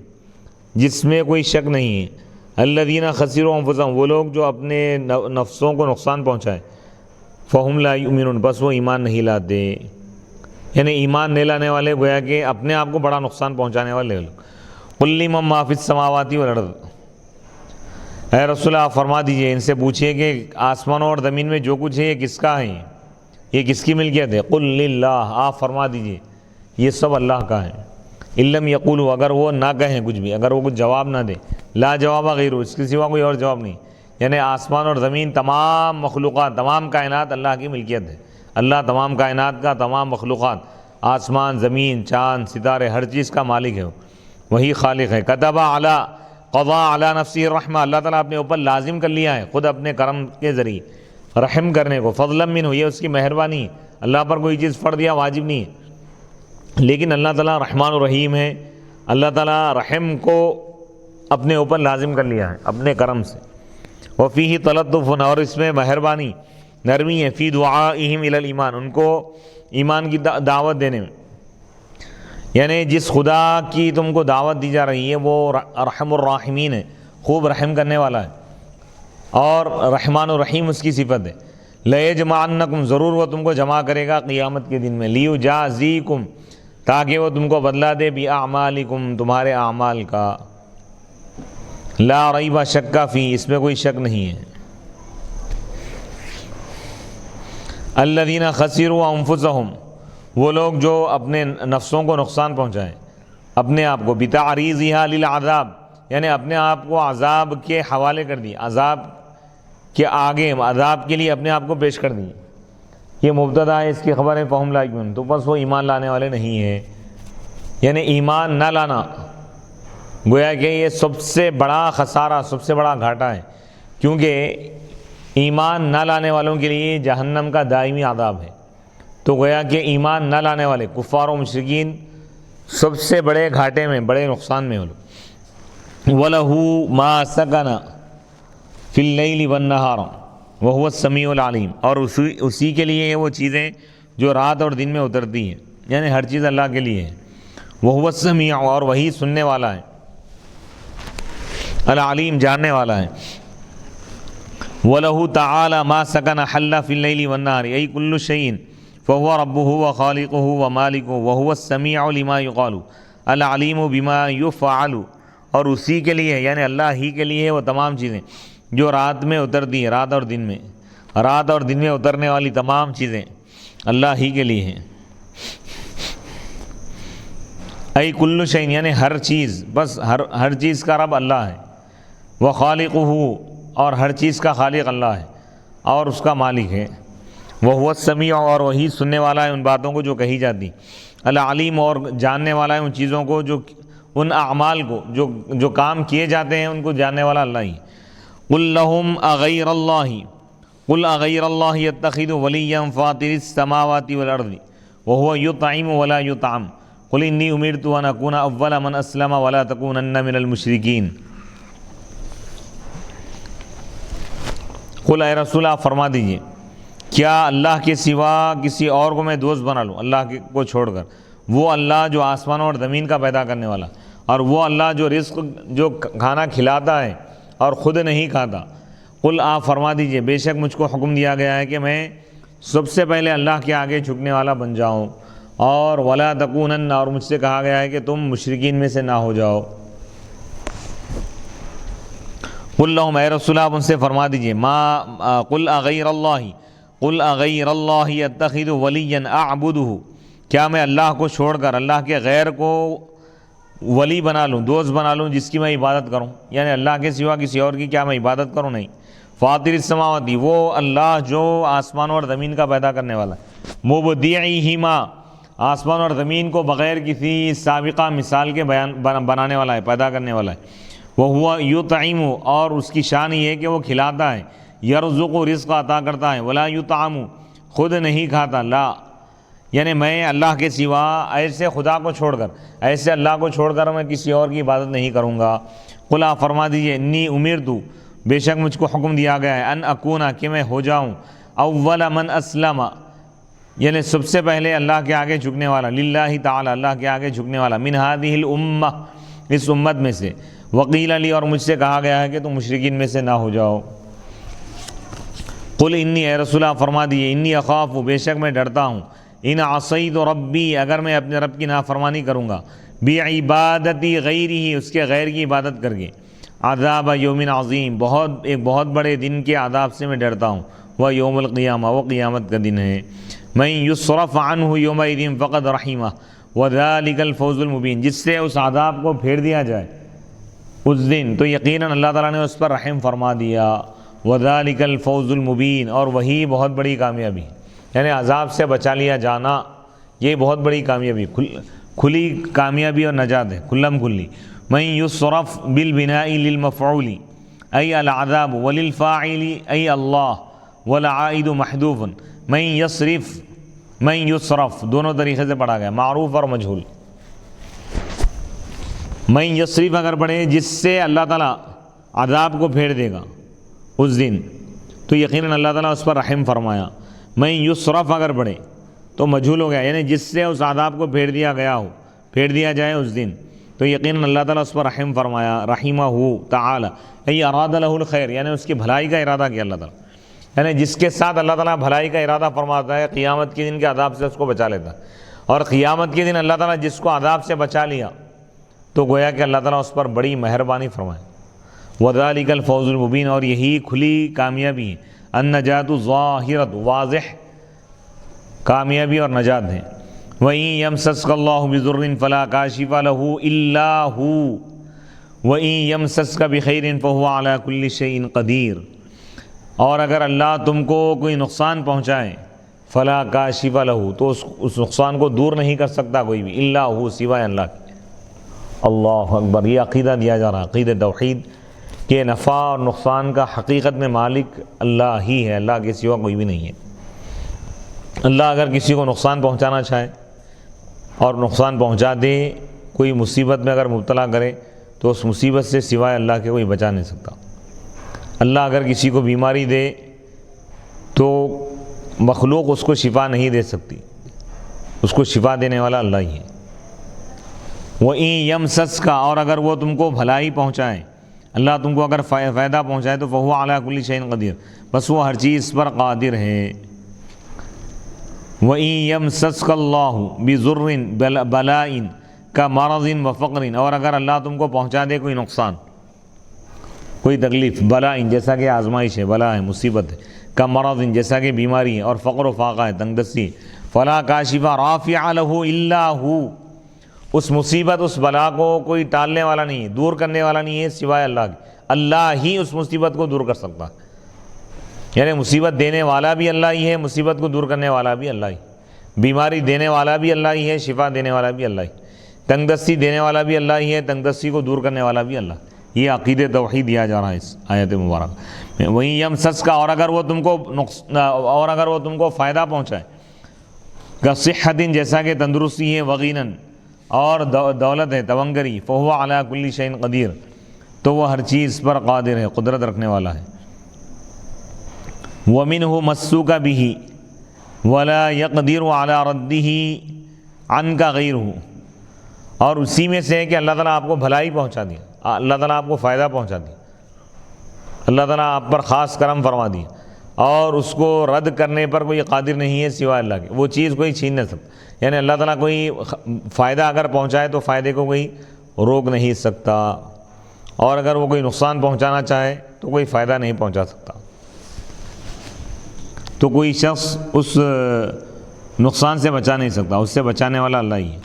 جس میں کوئی شک نہیں ہے. الذین خسروا انفسهم، وہ لوگ جو اپنے نفسوں کو نقصان پہنچائے. فہم لا یؤمنون، بس وہ ایمان نہیں لاتے. یعنی ایمان نہیں لانے والے گویا کہ اپنے آپ کو بڑا نقصان پہنچانے والے لوگ. قل لمن ما فی السماوات والارض، اے رسول اللہ آپ فرما دیجئے، ان سے پوچھئے کہ آسمانوں اور زمین میں جو کچھ ہے یہ کس کا ہے، یہ کس کی ملکیت ہے. قل للہ، آپ فرما دیجئے یہ سب اللہ کا ہے. ان لم یقولوا، اگر وہ نہ کہیں کچھ بھی، اگر وہ کچھ جواب نہ دے. لا جواب غیرہ، اس کے سوا کوئی اور جواب نہیں. یعنی آسمان اور زمین، تمام مخلوقات، تمام کائنات اللہ کی ملکیت ہے. اللہ تمام کائنات کا، تمام مخلوقات، آسمان، زمین، چاند، ستارے، ہر چیز کا مالک ہے، وہی خالق ہے. کتب علی، قضا علی نفسہ الرحمہ، اللہ تعالیٰ اپنے اوپر لازم کر لیا ہے خود اپنے کرم کے ذریعے رحم کرنے کو. فضلا منہ، یہ اس کی مہربانی ہے. اللہ پر کوئی چیز فرض یا واجب نہیں ہے، لیکن اللہ تعالیٰ رحمان الرحیم ہے. اللہ تعالیٰ رحم کو اپنے اوپر لازم کر لیا ہے اپنے کرم سے. وفیہ تلطف، اور اس میں مہربانی، نرمی ہے. فی دعائہم الی الایمان، ان کو ایمان کی دعوت دینے میں. یعنی جس خدا کی تم کو دعوت دی جا رہی ہے وہ رحم الراحمین ہے، خوب رحم کرنے والا ہے، اور رحمان الرحیم اس کی صفت ہے. لیجمعنکم، ضرور وہ تم کو جمع کرے گا قیامت کے دن میں. لیجازیکم، تاکہ وہ تم کو بدلہ دے، باعمالکم، تمہارے اعمال کا. لا ریب شک فی، اس میں کوئی شک نہیں ہے. الذین خسروا انفسهم، وہ لوگ جو اپنے نفسوں کو نقصان پہنچائیں، اپنے آپ کو. بتعریضها للعذاب، یعنی اپنے آپ کو عذاب کے حوالے کر دی، عذاب کے آگے، عذاب کے لیے اپنے آپ کو پیش کر دی. یہ مبتدا ہے، اس کی خبر ہے فہم لا یؤمنون، تو بس وہ ایمان لانے والے نہیں ہیں. یعنی ایمان نہ لانا گویا کہ یہ سب سے بڑا خسارہ، سب سے بڑا گھاٹا ہے، کیونکہ ایمان نہ لانے والوں کے لیے جہنم کا دائمی عذاب ہے. تو گویا کہ ایمان نہ لانے والے کفار و مشرکین سب سے بڑے گھاٹے میں، بڑے نقصان میں ہو. وَلَهُ مَا سَكَنَ فِي اللَّيْلِ وَالنَّهَارِ وَهُوَ السَّمِيعُ الْعَلِيمُ، اور اسی کے لیے وہ چیزیں جو رات اور دن میں اترتی ہیں. یعنی ہر چیز اللہ کے لیے ہے. وَهُوَ السَّمِيعُ، اور وہی سننے والا ہے، العلیم، جاننے والا ہے. وَلَهُ تَعَالَى مَا سَكَنَ حَلَّ فِي اللَّيْلِ وَالنَّهَارِ أَيْ كُلُّ شَيْءٍ فَهُوَ رَبُّهُ وَخَالِقُهُ وَمَالِكُهُ وَهُوَ السَّمِيعُ لِمَا يُقَالُ الْعَلِيمُ بِمَا يُفْعَلُ، اور اسی کے لیے، یعنی اللہ ہی کے لیے وہ تمام چیزیں جو رات میں اترتی ہیں، رات اور دن میں، رات اور دن میں اترنے والی تمام چیزیں اللہ ہی کے لیے ہیں. ای کل شیء، یعنی ہر چیز، بس ہر چیز کا رب اللہ ہے. وخالقہ، اور ہر چیز کا خالق اللہ ہے اور اس کا مالک ہے. وہو السمیع، اور وہی سننے والا ہے ان باتوں کو جو کہی جاتی. العلیم، اور جاننے والا ہے ان چیزوں کو، جو ان اعمال کو، جو کام کیے جاتے ہیں ان کو جاننے والا اللہ ہی. قل لہم اغیر اللہ، قل اغیر اللہ یتخذ ولیا فاطر السماوات والارض وهو یطعم ولا یطعم قل انی امرت ان اکون اول من اسلم ولا تکونن من المشرکین. قل، اے رسول آپ فرما دیجئے، کیا اللہ کے سوا کسی اور کو میں دوست بنا لوں، اللہ کو چھوڑ کر؟ وہ اللہ جو آسمانوں اور زمین کا پیدا کرنے والا، اور وہ اللہ جو رزق، جو کھانا کھلاتا ہے اور خود نہیں کھاتا. قل، آپ فرما دیجئے، بے شک مجھ کو حکم دیا گیا ہے کہ میں سب سے پہلے اللہ کے آگے جھکنے والا بن جاؤں، اور ولا تکونن، اور مجھ سے کہا گیا ہے کہ تم مشرکین میں سے نہ ہو جاؤ. قل لہم، اے رسول آپ ان سے فرما دیجئے، قل اغیر اللہ، قل اغیر اللہ اتخذ ولیا اعبدہ، کیا میں اللہ کو چھوڑ کر اللہ کے غیر کو ولی بنا لوں، دوست بنا لوں، جس کی میں عبادت کروں؟ یعنی اللہ کے سوا کسی اور کی کیا میں عبادت کروں؟ نہیں. فاطر السماوات، وہ اللہ جو آسمان اور زمین کا پیدا کرنے والا ہے. مبدعہما، آسمان اور زمین کو بغیر کسی سابقہ مثال کے بنانے والا ہے، پیدا کرنے والا ہے. وہو یطعم، اور اس کی شان یہ ہے کہ وہ کھلاتا ہے. یرزق، رزق عطا کرتا ہے. ولا یطعم، خود نہیں کھاتا. لا، یعنی میں اللہ کے سوا ایسے خدا کو چھوڑ کر، ایسے اللہ کو چھوڑ کر میں کسی اور کی عبادت نہیں کروں گا. قل، آپ فرما دیجئے، انی امرت، بے شک مجھ کو حکم دیا گیا ہے، ان اکونا، کہ میں ہو جاؤں، اول من اسلم، یعنی سب سے پہلے اللہ کے آگے جھکنے والا، للہ تعالی، اللہ کے آگے جھکنے والا، من ہذہ الامہ، اس امت میں سے. وقیل علی اور مجھ سے کہا گیا ہے کہ تم مشرکین میں سے نہ ہو جاؤ۔ قل انی اے رسول اللہ فرما دیے انی اخاف بے شک میں ڈرتا ہوں ان عصیت ربی اگر میں اپنے رب کی نافرمانی کروں گا بعبادتی غیرہ اس کے غیر کی عبادت کر کے عذاب یوم عظیم ایک بہت بڑے دن کے عذاب سے میں ڈرتا ہوں وہ یوم القیامہ وہ قیامت کا دن ہے۔ من یصرف عنہ یومئذ فقد رحمہ وذلک الفوز المبین جس سے اس عذاب کو پھیر دیا جائے اس دن تو یقیناً اللہ تعالیٰ نے اس پر رحم فرما دیا۔ وذلک الفوز المبین اور وہی بہت بڑی کامیابی یعنی عذاب سے بچا لیا جانا یہ بہت بڑی کامیابی کھلی کامیابی اور نجات ہے کھلم کھلی۔ من یصرف بالبناء للمفعول ای العذاب وللفاعل ای اللہ والعائد محذوف من یصرف دونوں طریقے سے پڑھا گیا معروف اور مجہول۔ من یصرف اگر پڑھے جس سے اللہ تعالیٰ عذاب کو پھیر دے گا اس دن تو یقیناً اللہ تعالیٰ اس پر رحم فرمایا۔ من یصرف اگر پڑھے تو مجہول ہو گیا یعنی جس سے اس عذاب کو پھیر دیا جائے اس دن تو یقیناً اللہ تعالیٰ اس پر رحم فرمایا۔ رحمہ تعالی ای اراد لہ الخیر یعنی اس کی بھلائی کا ارادہ کیا اللہ تعالیٰ یعنی جس کے ساتھ اللہ تعالیٰ بھلائی کا ارادہ فرماتا ہے قیامت کے دن کے عذاب سے اس کو بچا لیتا ہے اور قیامت کے دن اللہ تعالیٰ جس کو عذاب سے بچا لیا تو گویا کہ اللہ تعالیٰ اس پر بڑی مہربانی فرمائے۔ وذالک الفوز المبین اور یہی کھلی کامیابی ہے النجات ظاہرۃ واضح کامیابی اور نجات ہے۔ وَإِن يَمْسَسْكَ اللَّهُ بِضُرٍّ فَلَا كَاشِفَ لَهُ إِلَّا هُوَ وَإِن يَمْسَسْكَ بِخَيْرٍ فَهُوَ عَلَى كُلِّ شَيْءٍ قَدِيرٌ اور اگر اللہ تم کو کوئی نقصان پہنچائے فلا کاشف لہ تو اس نقصان کو دور نہیں کر سکتا کوئی بھی الا ہو سوائے اللہ کے۔ اللہ اکبر یہ عقیدہ دیا جا رہا عقیدہ توحید کہ نفع اور نقصان کا حقیقت میں مالک اللہ ہی ہے اللہ کے سوا کوئی بھی نہیں ہے۔ اللہ اگر کسی کو نقصان پہنچانا چاہے اور نقصان پہنچا دے کوئی مصیبت میں اگر مبتلا کرے تو اس مصیبت سے سوائے اللہ کے کوئی بچا نہیں سکتا۔ اللہ اگر کسی کو بیماری دے تو مخلوق اس کو شفا نہیں دے سکتی اس کو شفا دینے والا اللہ ہی ہے۔ وَإِن يَمْسَسْكَ اور اگر وہ تم کو بھلائی پہنچائے اللہ تم کو اگر فائدہ پہنچائے تو فَهُوَ عَلَى كُلِّ شَيْءٍ قَدِيرٌ بس وہ ہر چیز پر قادر ہے۔ وَإِن يَمْسَسْكَ اللَّهُ بِضُرٍّ بَلَاءٍ كَمَرَضٍ وَفَقْرٍ اور اگر اللہ تم کو پہنچا دے کوئی نقصان کوئی تکلیف بلائن جیسا کہ آزمائش ہے بلا ہے مصیبت ہے کمرض جیسا کہ بیماری ہے اور فقر و فاقہ ہے تنگ دستی فلا کاشف رافع لہ الا ہو اس مصیبت اس بلا کو کوئی ٹالنے والا نہیں ہے دور کرنے والا نہیں ہے سوائے اللہ کے۔ اللہ ہی اس مصیبت کو دور کر سکتا ہے یعنی مصیبت دینے والا بھی اللہ ہی ہے مصیبت کو دور کرنے والا بھی اللہ ہی بیماری دینے والا بھی اللہ ہی ہے شفا دینے والا بھی اللہ ہی تنگ دستی دینے والا بھی اللہ ہی ہے تنگ دستی کو دور کرنے والا بھی اللہ۔ یہ عقید توحید دیا جا رہا ہے اس آیت مبارک میں۔ وہیں یمسس کا اور اگر وہ تم کو فائدہ پہنچائے کا صحت جیسا کہ تندرستی ہے وغینن اور دولت ہے تونگری فہو علی کل شیء قدیر تو وہ ہر چیز پر قادر ہے قدرت رکھنے والا ہے۔ ومنہ مسوک بہ ولا یقدر علی رده عنک غیرہ اور اسی میں سے ہے کہ اللہ تعالیٰ آپ کو بھلائی پہنچا دیا اللہ تعالیٰ آپ کو فائدہ پہنچا دیا اللہ تعالیٰ آپ پر خاص کرم فرما دیا اور اس کو رد کرنے پر کوئی قادر نہیں ہے سوائے اللہ کے وہ چیز کوئی چھین نہیں سکتا یعنی اللہ تعالیٰ کوئی فائدہ اگر پہنچائے تو فائدے کو کوئی روک نہیں سکتا اور اگر وہ کوئی نقصان پہنچانا چاہے تو کوئی فائدہ نہیں پہنچا سکتا تو کوئی شخص اس نقصان سے بچا نہیں سکتا اس سے بچانے والا اللہ ہی ہے۔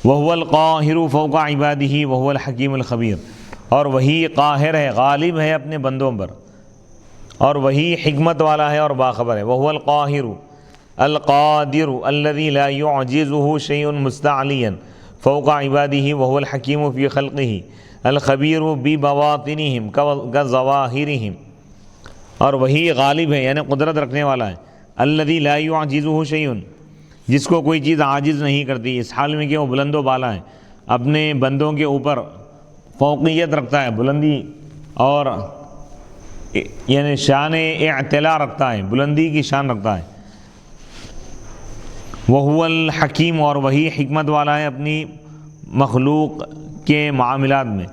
وَهُوَ الْقَاهِرُ فَوْقَ عِبَادِهِ وَهُوَ الْحَكِيمُ الْخَبِيرُ اور وہی قاہر ہے غالب ہے اپنے بندوں پر اور وہی حکمت والا ہے اور باخبر ہے۔ وَهُوَ الْقَاهِرُ الْقَادِرُ الَّذِي لَا يُعْجِزُهُ شَيْءٌ مُسْتَعْلِيًا فَوْقَ عِبَادِهِ وَهُوَ الْحَكِيمُ فِي خَلْقِهِ الْخَبِيرُ بِبَوَاطِنِهِمْ كَظَوَاهِرِهِمْ اور وہی غالب ہے یعنی قدرت رکھنے والا ہے الَّذِي لَا يُعْجِزُهُ شَيْءٌ جس کو کوئی چیز عاجز نہیں کرتی اس حال میں کہ وہ بلند و بالا ہے اپنے بندوں کے اوپر فوقیت رکھتا ہے بلندی اور یعنی شان اعتلا رکھتا ہے بلندی کی شان رکھتا ہے۔ وَهُوَ الْحَكِيمُ اور وہی حکمت والا ہے اپنی مخلوق کے معاملات میں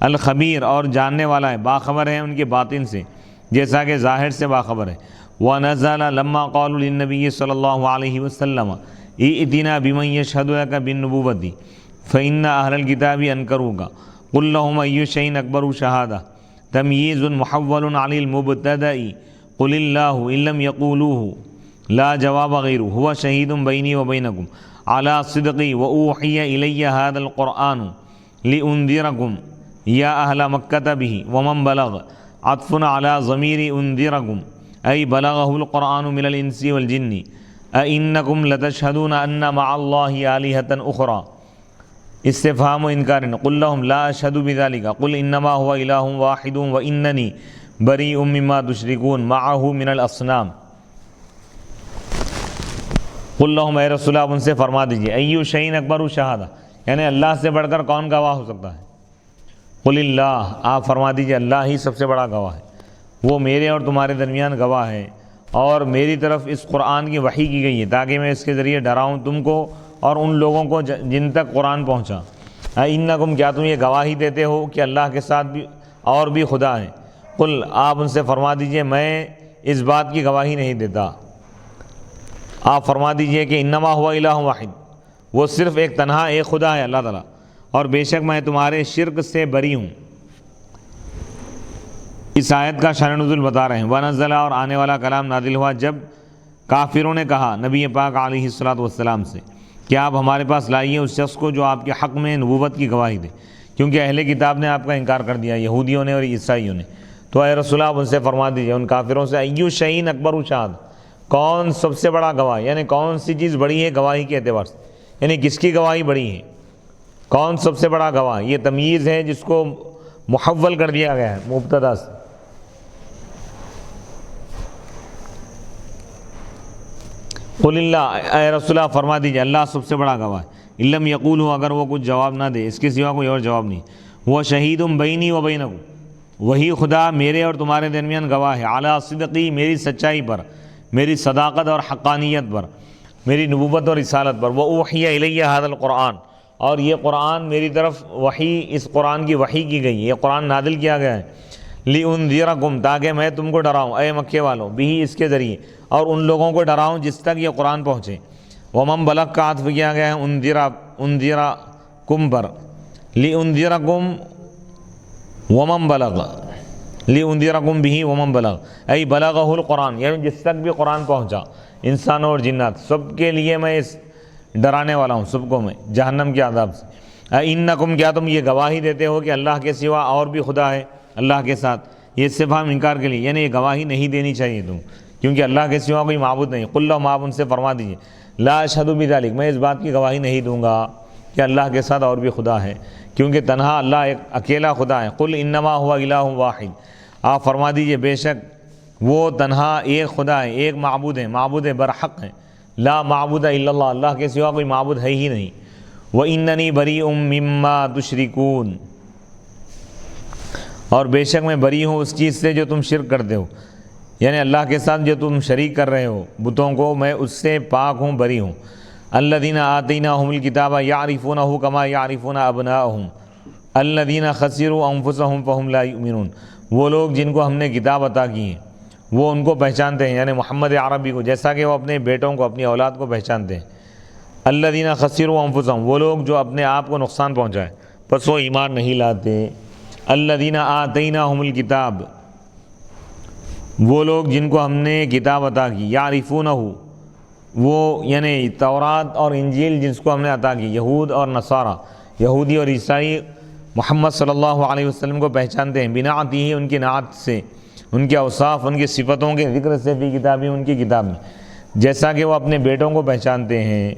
الخبیر اور جاننے والا ہے، باخبر ہے ان کے باطن سے جیسا کہ ظاہر سے باخبر ہے۔ وَنَزَلَ لَمَّا قَالُوا لِلنَّبِيِّ صلی اللہ علیہ وسلم ائْتِنَا بِمَن يَشْهَدُ لَكَ بِالنُّبُوَّةِ فَإِنَّ أَهْلَ الْكِتَابِ أَنكَرُوكَ قُل لَّهُمْ أَيُّ شَيْءٍ أَكْبَرُ شَهَادَةً تَمْيِيزٌ مُحَوَّلٌ عَنِ الْمُبْتَدَإِ قُلِ اللَّهُ إِن لَّمْ يَقُولُوهُ لا جواب غيره هو شهيد بيني وبينكم على صدقي وأوحي إلي هذا القرآن لأنذركم يا أهل مكة به ومن بلغ عطف على ضمير أنذركم أي بلغه القرآن من الإنس والجن أئنكم لتشهدون أن مع الله آلهة أخرى استفهام إنكار قل لهم لا أشهد بذلك قل إنما هو إله واحد وإنني بريء مما تشركون معه من الأصنام قل لهم اے رسول آپ ان سے فرما دیجئے ایو شیء اکبر شہادہ، یعنی اللہ سے بڑھ کر کون گواہ ہو سکتا ہے؟ قل اللہ، آپ فرما دیجئے اللہ ہی سب سے بڑا گواہ ہے، وہ میرے اور تمہارے درمیان گواہ ہے، اور میری طرف اس قرآن کی وحی کی گئی ہے تاکہ میں اس کے ذریعے ڈراؤں تم کو اور ان لوگوں کو جن تک قرآن پہنچا۔ انکم، کیا تم یہ گواہی دیتے ہو کہ اللہ کے ساتھ بھی اور بھی خدا ہیں؟ قل، آپ ان سے فرما دیجئے میں اس بات کی گواہی نہیں دیتا، آپ فرما دیجئے کہ انما ہوا الہ واحد، وہ صرف ایک تنہا ایک خدا ہے اللہ تعالیٰ، اور بے شک میں تمہارے شرک سے بری ہوں۔ اس آیت کا شان نزول بتا رہے ہیں۔ وَنَزَّلَ، اور آنے والا کلام نازل ہوا جب کافروں نے کہا نبی پاک علیہ الصلوۃ والسلام سے کہ آپ ہمارے پاس لائیے اس شخص کو جو آپ کے حق میں نبوت کی گواہی دے، کیونکہ اہل کتاب نے آپ کا انکار کر دیا، یہودیوں نے اور عیسائیوں نے۔ تو اے رسول آپ ان سے فرما دیجئے ان کافروں سے ایو شیء اکبر شہادہ، کون سب سے بڑا گواہ، یعنی کون سی چیز بڑی ہے گواہی کے اعتبار سے، یعنی کس کی گواہی بڑی ہے، کون سب سے بڑا گواہ؟ یہ تمییز ہے جس کو محول کر دیا گیا ہے مبتدا سے۔ قل اللہ، اے رسول اللہ فرما دیجئے اللہ سب سے بڑا گواہ ہے۔ علم یقول ہو، اگر وہ کچھ جواب نہ دے، اس کے سوا کوئی اور جواب نہیں۔ وہ شہید بینی و بینکم، وہی خدا میرے اور تمہارے درمیان گواہ ہے، اعلیٰ صدقی، میری سچائی پر، میری صداقت اور حقانیت پر، میری نبوت اور رسالت پر۔ وَأُوحِيَ إِلَيَّ هَذَا الْقُرْآنُ، اور یہ قرآن میری طرف وحی، اس قرآن کی وحی کی گئی، یہ قرآن نازل کیا گیا ہے۔ لِأُنذِرَكُمْ، تاکہ میں تم کو ڈراؤں، اے مکے والوں، بھی اس کے ذریعے، اور ان لوگوں کو ڈراؤں جس تک یہ قرآن پہنچے۔ وَمَن بَلَغَ کا عطف کیا گیا ہے انذرکم پر، لِأُنذِرَكُمْ وَمَن بَلَغَ، لِأُنذِرَكُمْ بِهِ وَمَن بَلَغَ ای بلغہ القرآن، یعنی جس تک بھی قرآن پہنچا، انسانوں اور جنات، سب کے لیے میں اس ڈرانے والا ہوں، سب کو میں جہنم کے عذاب سے۔ انکم، کیا تم یہ گواہی دیتے ہو کہ اللہ کے سوا اور بھی خدا ہے اللہ کے ساتھ؟ یہ استفہام انکار کے لیے، یعنی یہ گواہی نہیں دینی چاہیے تم، کیونکہ اللہ کے سوا کوئی معبود نہیں۔ قل لہم، آپ ان سے فرما دیجیے لا اشہد بذلک، میں اس بات کی گواہی نہیں دوں گا کہ اللہ کے ساتھ اور بھی خدا ہے، کیونکہ تنہا اللہ ایک اکیلا خدا ہے۔ قل انما هو الہ واحد، آپ فرما دیجئے بے شک وہ تنہا ایک خدا ہے، ایک معبود ہے، معبود برحق ہے، لا معبود الا اللہ، اللہ کے سوا کوئی معبود ہے ہی نہیں۔ وَإِنَّنِي بَرِيءٌ مِّمَّا تُشْرِكُونَ، اور بے شک میں بری ہوں اس چیز سے جو تم شرک کرتے ہو، یعنی اللہ کے ساتھ جو تم شریک کر رہے ہو بتوں کو، میں اس سے پاک ہوں، بری ہوں۔ الَّذِينَ آتَيْنَاهُمُ الْكِتَابَ يَعْرِفُونَهُ كَمَا يَعْرِفُونَ أَبْنَاءَهُمْ الَّذِينَ خَسِرُوا أَنفُسَهُمْ فَهُمْ لَا يُؤْمِنُونَ، وہ لوگ جن کو ہم نے کتاب عطا کی ہے وہ ان کو پہچانتے ہیں، یعنی محمد عربی کو، جیسا کہ وہ اپنے بیٹوں کو، اپنی اولاد کو پہچانتے ہیں۔ الَّذِينَ خَسِرُوا أَنفُسَهُمْ، وہ لوگ جو اپنے آپ کو نقصان پہنچائے پس وہ ایمان نہیں لاتے۔ الَّذِينَ آتَيْنَاهُمُ الْكِتَابَ، وہ لوگ جن کو ہم نے کتاب عطا کی، یعرفونہ، وہ یعنی تورات اور انجیل جس کو ہم نے عطا کی، یہود اور نصارہ، یہودی اور عیسائی محمد صلی اللہ علیہ وسلم کو پہچانتے ہیں، بنعتہ، ان کی نعت سے، ان کے اوصاف، ان کی صفتوں کے ذکر سے، فی کتابی، ان کی کتاب میں، جیسا کہ وہ اپنے بیٹوں کو پہچانتے ہیں۔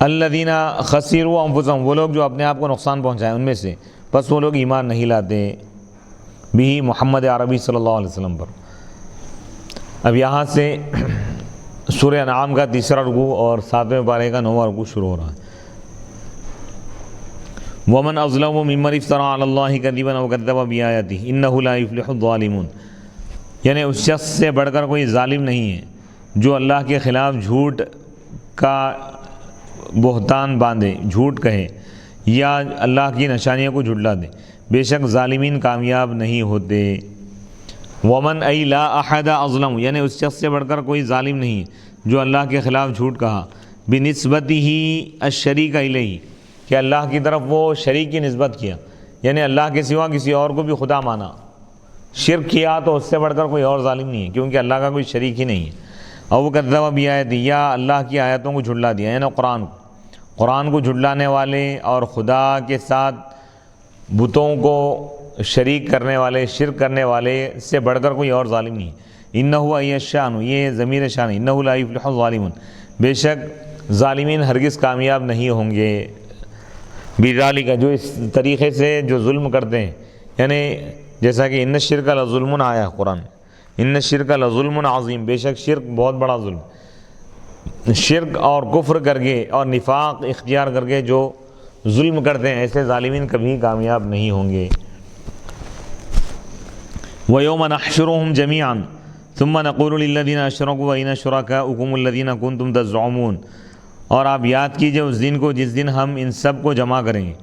الذین خسروا انفسہم، وہ لوگ جو اپنے آپ کو نقصان پہنچائیں ان میں سے، بس وہ لوگ ایمان نہیں لاتے بھی محمد عربی صلی اللہ علیہ وسلم پر۔ اب یہاں سے سورہ انعام کا تیسرا رکوع اور 7ویں پارے کا 9واں رکوع شروع ہو رہا ہے۔ وَمَنْ أَظْلَمُ مِمَّنِ افْتَرَىٰ عَلَى اللَّهِ كَذِبًا وَكَذَّبَ بِآيَاتِهِ إِنَّهُ لَا يُفْلِحُ الظَّالِمُونَ، یعنی اس شخص سے بڑھ کر کوئی ظالم نہیں ہے جو اللہ کے خلاف جھوٹ کا بہتان باندھے، جھوٹ کہے یا اللہ کی نشانیوں کو جھٹلا دے، بے شک ظالمین کامیاب نہیں ہوتے۔ ومن ای لا احد اظلم، یعنی اس شخص سے بڑھ کر کوئی ظالم نہیں ہے جو اللہ کے خلاف جھوٹ کہا، بنسبتہ الشریک الیہ، کہ اللہ کی طرف وہ شریک کی نسبت کیا، یعنی اللہ کے سوا کسی اور کو بھی خدا مانا، شرک کیا، تو اس سے بڑھ کر کوئی اور ظالم نہیں ہے، کیونکہ اللہ کا کوئی شریک ہی نہیں ہے۔ او کذب بآیات، یا اللہ کی آیتوں کو جھٹلا دیا، یعنی قرآن کو جھٹلانے والے اور خدا کے ساتھ بتوں کو شریک کرنے والے، شرک کرنے والے سے بڑھ کر کوئی اور ظالم نہیں ہے۔ انہ ای الشان، یہ ضمیر شان، انہ لا یفلح الظالمون، بے شک ظالمین ہرگز کامیاب نہیں ہوں گے۔ بذالک، جو اس طریقے سے جو ظلم کرتے ہیں، یعنی جیسا کہ ان الشرک لظلم آیا ہے قرآن، ان الشرک لظلم عظیم، بے شک شرک بہت بڑا ظلم، شرک اور کفر کر کے اور نفاق اختیار کر کے جو ظلم کرتے ہیں، ایسے ظالمین کبھی کامیاب نہیں ہوں گے۔ وَيَوْمَ نَحْشُرُهُمْ جَمِيعًا ثُمَّ نَقُولُ لِلَّذِينَ أَشْرَكُوا أَيْنَ شُرَكَاؤُكُمُ الَّذِينَ كُنتُمْ تَزْعُمُونَ، اور آپ یاد کیجئے اس دن کو جس دن ہم ان سب کو جمع کریں گے،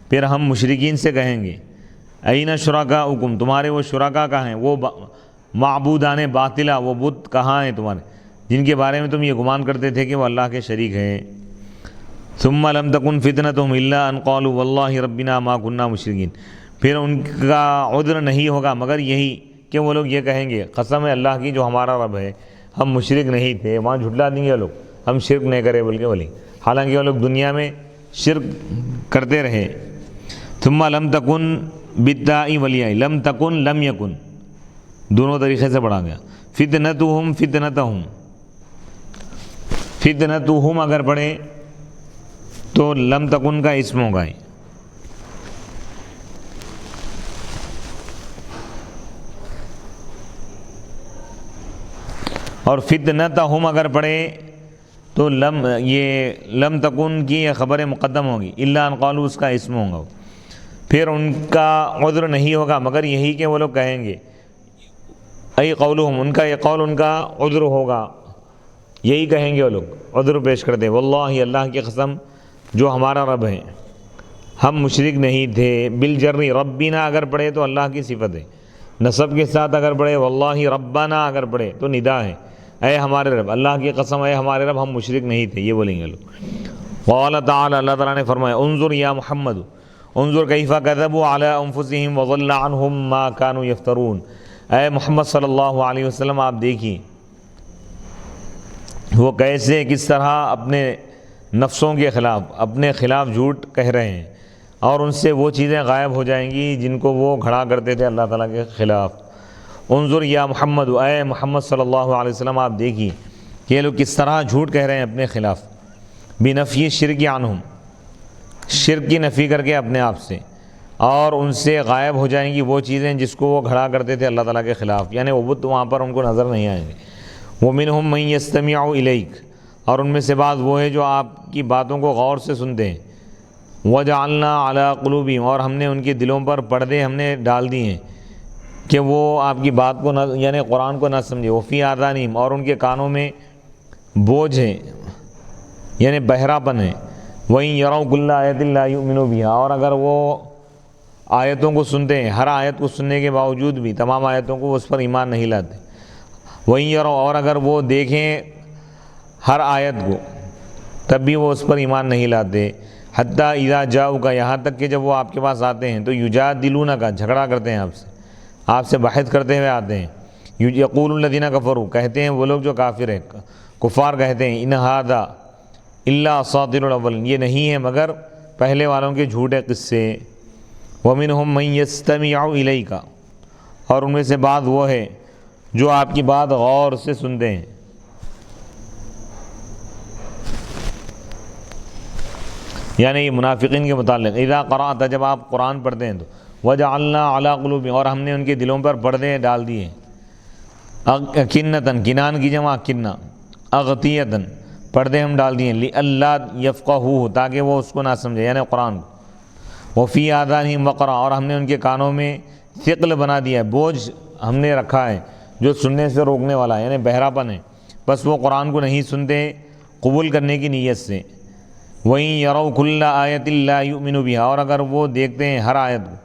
پھر ہم مشرکین سے کہیں گے أَيْنَ شُرَكَاؤُكُمْ، تمہارے وہ شرکا کہاں ہیں، وہ معبودان باطلہ، وہ بت کہاں ہیں تمہارے جن کے بارے میں تم یہ گمان کرتے تھے کہ وہ اللہ کے شریک ہیں۔ ثم لم تکن فتنتهم الا ان قالوا والله ربنا ما كنا مشرکین، پھر ان کا عذر نہیں ہوگا مگر یہی کہ وہ لوگ یہ کہیں گے قسم ہے اللہ کی جو ہمارا رب ہے، ہم مشرک نہیں تھے۔ وہاں جھٹلا دیں گے وہ لوگ، ہم شرک نہیں کرے بول کے بولیں، حالانکہ وہ لوگ دنیا میں شرک کرتے رہے۔ ثم لم تکن بالتاء والیاء، لم تکن لم یکن دونوں طریقے سے پڑھا گیا۔ فتنتہم فتنتہم، فتنتہم اگر پڑھے تو لم تکن کا اسم ہوگا، اور فتنتہم اگر پڑھے تو لم تکن کی یہ خبر مقدم ہوگی، الا ان قالوا اس کا اسم ہوگا، پھر ان کا عذر نہیں ہوگا مگر یہی کہ وہ لوگ کہیں گے، ای قولہم، ان کا یہ قول ان کا عذر ہوگا، یہی کہیں گے وہ لوگ، عذر پیش کرتے، واللہ اللہ کی قسم جو ہمارا رب ہے ہم مشرک نہیں تھے۔ بالجر، ربنا اگر پڑھے تو اللہ کی صفت ہے، نصب کے ساتھ اگر پڑھے واللہ ربنا اگر پڑھے تو ندا ہے، اے ہمارے رب، اللہ کی قسم اے ہمارے رب ہم مشرک نہیں تھے، یہ بولیں گے لوگ۔ قال تعالی، اللہ تعالیٰ نے فرمایا، انظر یا محمد، انظر کیف کذبوا علی انفسہم وضل عنہم ما کانوا یفترون، اے محمد صلی اللہ علیہ وسلم آپ دیکھیے وہ کیسے کس طرح اپنے نفسوں کے خلاف، اپنے خلاف جھوٹ کہہ رہے ہیں، اور ان سے وہ چیزیں غائب ہو جائیں گی جن کو وہ کھڑا کرتے تھے اللہ تعالیٰ کے خلاف۔ انظر یا محمد، اے محمد صلی اللہ علیہ وسلم آپ دیکھیے کہ یہ لوگ کس طرح جھوٹ کہہ رہے ہیں اپنے خلاف، بنفی شرک عنہم، شرک کی نفی کر کے اپنے آپ سے، اور ان سے غائب ہو جائیں گی وہ چیزیں جس کو وہ کھڑا کرتے تھے اللہ تعالیٰ کے خلاف، یعنی وہ بت وہاں پر ان کو نظر نہیں آئیں گے۔ وَمِنْهُمْ مَن يَسْتَمِعُ إِلَيْكَ، اور ان میں سے بعض وہ ہے جو آپ کی باتوں کو غور سے سنتے ہیں۔ وَجَعَلْنَا عَلَىٰ قُلُوبِهِمْ، اور ہم نے ان کے دلوں پر پردے ہم نے ڈال دیے ہیں کہ وہ آپ کی بات کو یعنی قرآن کو نہ سمجھے۔ وَفِي آذَانِهِمْ، اور ان کے کانوں میں بوجھ ہے یعنی بہرا پن ہے۔ وَإِن يَرَوْا كُلَّ آيَةٍ لَا يُؤْمِنُوا بِهَا، اور اگر وہ آیتوں کو سنتے ہیں، ہر آیت کو سننے کے باوجود بھی تمام آیتوں کو اس پر ایمان نہیں لاتے۔ وَإِن يَرَوْا، اور اگر وہ دیکھیں ہر آیت کو تب بھی وہ اس پر ایمان نہیں لاتے۔ حتیٰ اذا جاؤک، یہاں تک کہ جب وہ آپ کے پاس آتے ہیں تو یجادلونک، جھگڑا کرتے ہیں آپ سے بحث کرتے ہوئے آتے ہیں۔ یقول الذین کفروا، کہتے ہیں وہ لوگ جو کافر ہیں، کفار کہتے ہیں، ان ھذا الا اساطیر الاولین، یہ نہیں ہے مگر پہلے والوں کے جھوٹے قصے۔ ومنہم من یستمع الیک، اور ان میں سے بعض وہ ہے جو آپ کی بات غور سے سنتے ہیں۔ یعنی یہ منافقین کے متعلق، اذا قرأت، جب آپ قرآن پڑھتے ہیں تو، وجعلنا علی قلوبہم، اور ہم نے ان کے دلوں پر پردے ڈال دیے۔ اکنتن، کنان کی جمع کنہ، اغطیتن، پردے ہم ڈال دیے، لئلا یفقہوہ، تاکہ وہ اس کو نہ سمجھے یعنی قرآن کو۔ وفی آذانہم وقرا، اور ہم نے ان کے کانوں میں ثقل بنا دیا ہے، بوجھ ہم نے رکھا ہے جو سننے سے روکنے والا ہے، یعنی بہرا پن ہے، بس وہ قرآن کو نہیں سنتے قبول کرنے کی نیت سے۔ وَإِن يَرَوْا كُلَّ آيَةٍ لَا يُؤْمِنُوا بِهَا، اور اگر وہ دیکھتے ہیں ہر آیت کو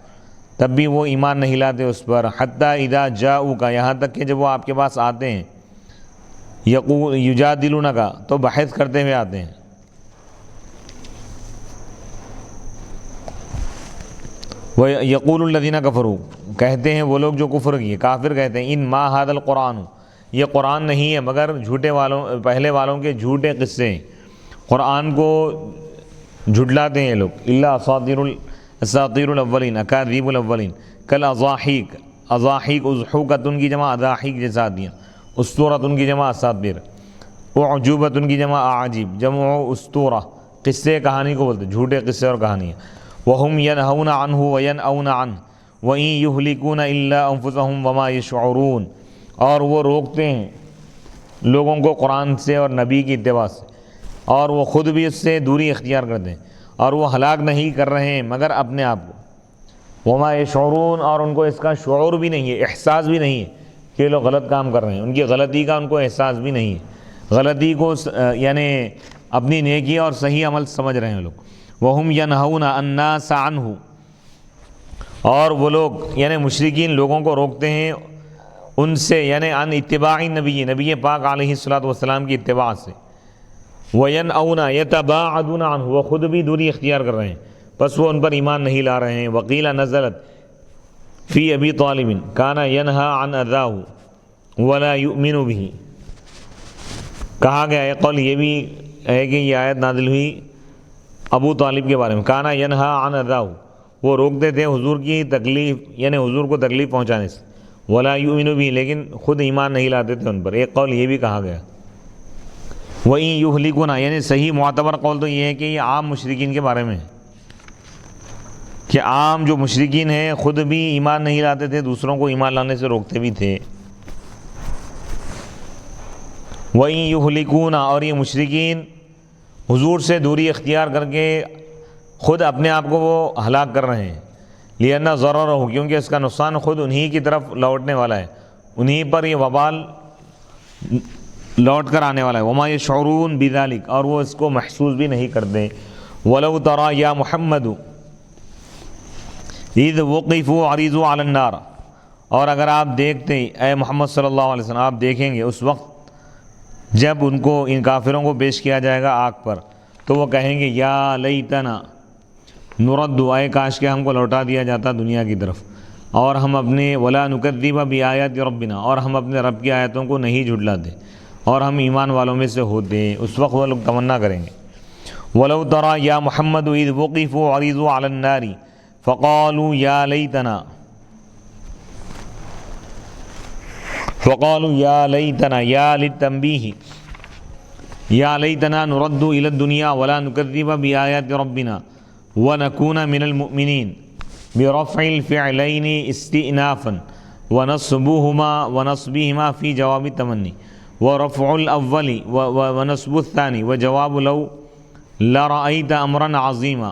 تب بھی وہ ایمان نہیں لاتے اس پر. حَتَّى إِذَا جَاءُوكَ، یہاں تک کہ جب وہ آپ کے پاس آتے ہیں، يُجَادِلُونَكَ، تو بحث کرتے ہوئے آتے ہیں. وَيَقُولُ الَّذِينَ كَفَرُوا، کہتے ہیں وہ لوگ جو کفر کیے، کافر کہتے ہیں، اِن مَا هَذَا الْقُرْآنُ، یہ قرآن نہیں ہے مگر پہلے والوں کے جھوٹے قصے ہیں. قرآن کو جھٹلاتے ہیں یہ لوگ. الا اساطیر الاولین، اکاذیب الاولین، کل اضاحیق، اضاحیق اضحوکۃ کی جمع اضاحیق جیسا دیا، اسطورۃ کی جمع اساطیر، اعجوبۃ کی جمع اعاجیب، جمع اسطورہ، قصے کہانی کو بولتے، جھوٹے قصے اور کہانیاں. وہم ینہون عنہ وینأون عنہ وإن یہلکون الا انفسہم وما یشعرون، اور وہ روکتے ہیں لوگوں کو قرآن سے اور نبی کی اتباع سے، اور وہ خود بھی اس سے دوری اختیار کرتے ہیں، اور وہ ہلاک نہیں کر رہے ہیں مگر اپنے آپ کو. وما یشعرون، اور ان کو اس کا شعور بھی نہیں ہے، احساس بھی نہیں ہے کہ لوگ غلط کام کر رہے ہیں، ان کی غلطی کا ان کو احساس بھی نہیں ہے، غلطی کو یعنی اپنی نیکی اور صحیح عمل سمجھ رہے ہیں لوگ. وہم ینہون الناس عنہ، اور وہ لوگ یعنی مشرکین لوگوں کو روکتے ہیں ان سے، یعنی عن اتباع نبی، نبی پاک علیہ الصلوۃ والسلام کی اتباع سے. وَيَنْأَوْنَ يَتَبَاعَدُونَ عَنْهُ، وہ خود بھی دوری اختیار کر رہے ہیں، بس وہ ان پر ایمان نہیں لا رہے ہیں. وَقِيلَ نَزَلَتْ فِي أَبِي طَالِبٍ كَانَ يَنْهَى عَنْ أَذَاهُ وَلَا يُؤْمِنُ بِهِ، کہا گیا یہ قول یہ بھی ہے کہ یہ آیت نازل ہوئی ابو طالب کے بارے میں. کانا ینہا عن اذاہ، وہ روکتے تھے حضور کی تکلیف، یعنی حضور کو تکلیف پہنچانے سے. ولا یؤمن بھی، لیکن خود ایمان نہیں لاتے تھے ان پر. ایک قول یہ بھی کہا گیا. وَإِن یہلکون، یعنی صحیح معتبر قول تو یہ ہے کہ یہ عام مشرکین کے بارے میں ہے کہ عام جو مشرکین ہیں خود بھی ایمان نہیں لاتے تھے، دوسروں کو ایمان لانے سے روکتے بھی تھے. وَإِن یہلکون، اور یہ مشرکین حضور سے دوری اختیار کر کے خود اپنے آپ کو وہ ہلاک کر رہے ہیں. لِأَنَّ ضَرَرَهُ، کیونکہ اس کا نقصان خود انہی کی طرف لوٹنے والا ہے، انہی پر یہ وبال لوٹ کر آنے والا ہے. وَمَا يَشْعُرُونَ بِذَلِكَ، اور وہ اس کو محسوس بھی نہیں کرتے. وَلَوْ تَرَى يَا مُحَمَّدُ إِذْ وُقِفُوا عَرِضُوا عَلَى النَّارِ، اور اگر آپ دیکھتے اے محمد صلی اللہ علیہ وسلم، آپ دیکھیں گے اس وقت جب ان کو، ان کافروں کو پیش کیا جائے گا آگ پر، تو وہ کہیں گے یا لیتنا نرد، اے کاش کہ ہم کو لوٹا دیا جاتا دنیا کی طرف، اور ہم اپنے ولا نکذب بآیات ربنا، اور ہم اپنے رب کی آیتوں کو نہیں جھٹلاتے، اور ہم ایمان والوں میں سے ہوتے. اس وقت وہ لوگ تمنا کریں گے. ولو تری یا محمد اذ وقفوا عرضوا علی النار فقالوا یا لیتنا یا للتنبیہ یا لیتنا نرد الی الدنیا ولا نکذب بآیات ربنا ونکون من المؤمنین برفع الفعلین استئنافا ونصبهما فی جواب التمنی ورفع الاول ونصب الثانی وجواب لو لرأیت امرا عظیما.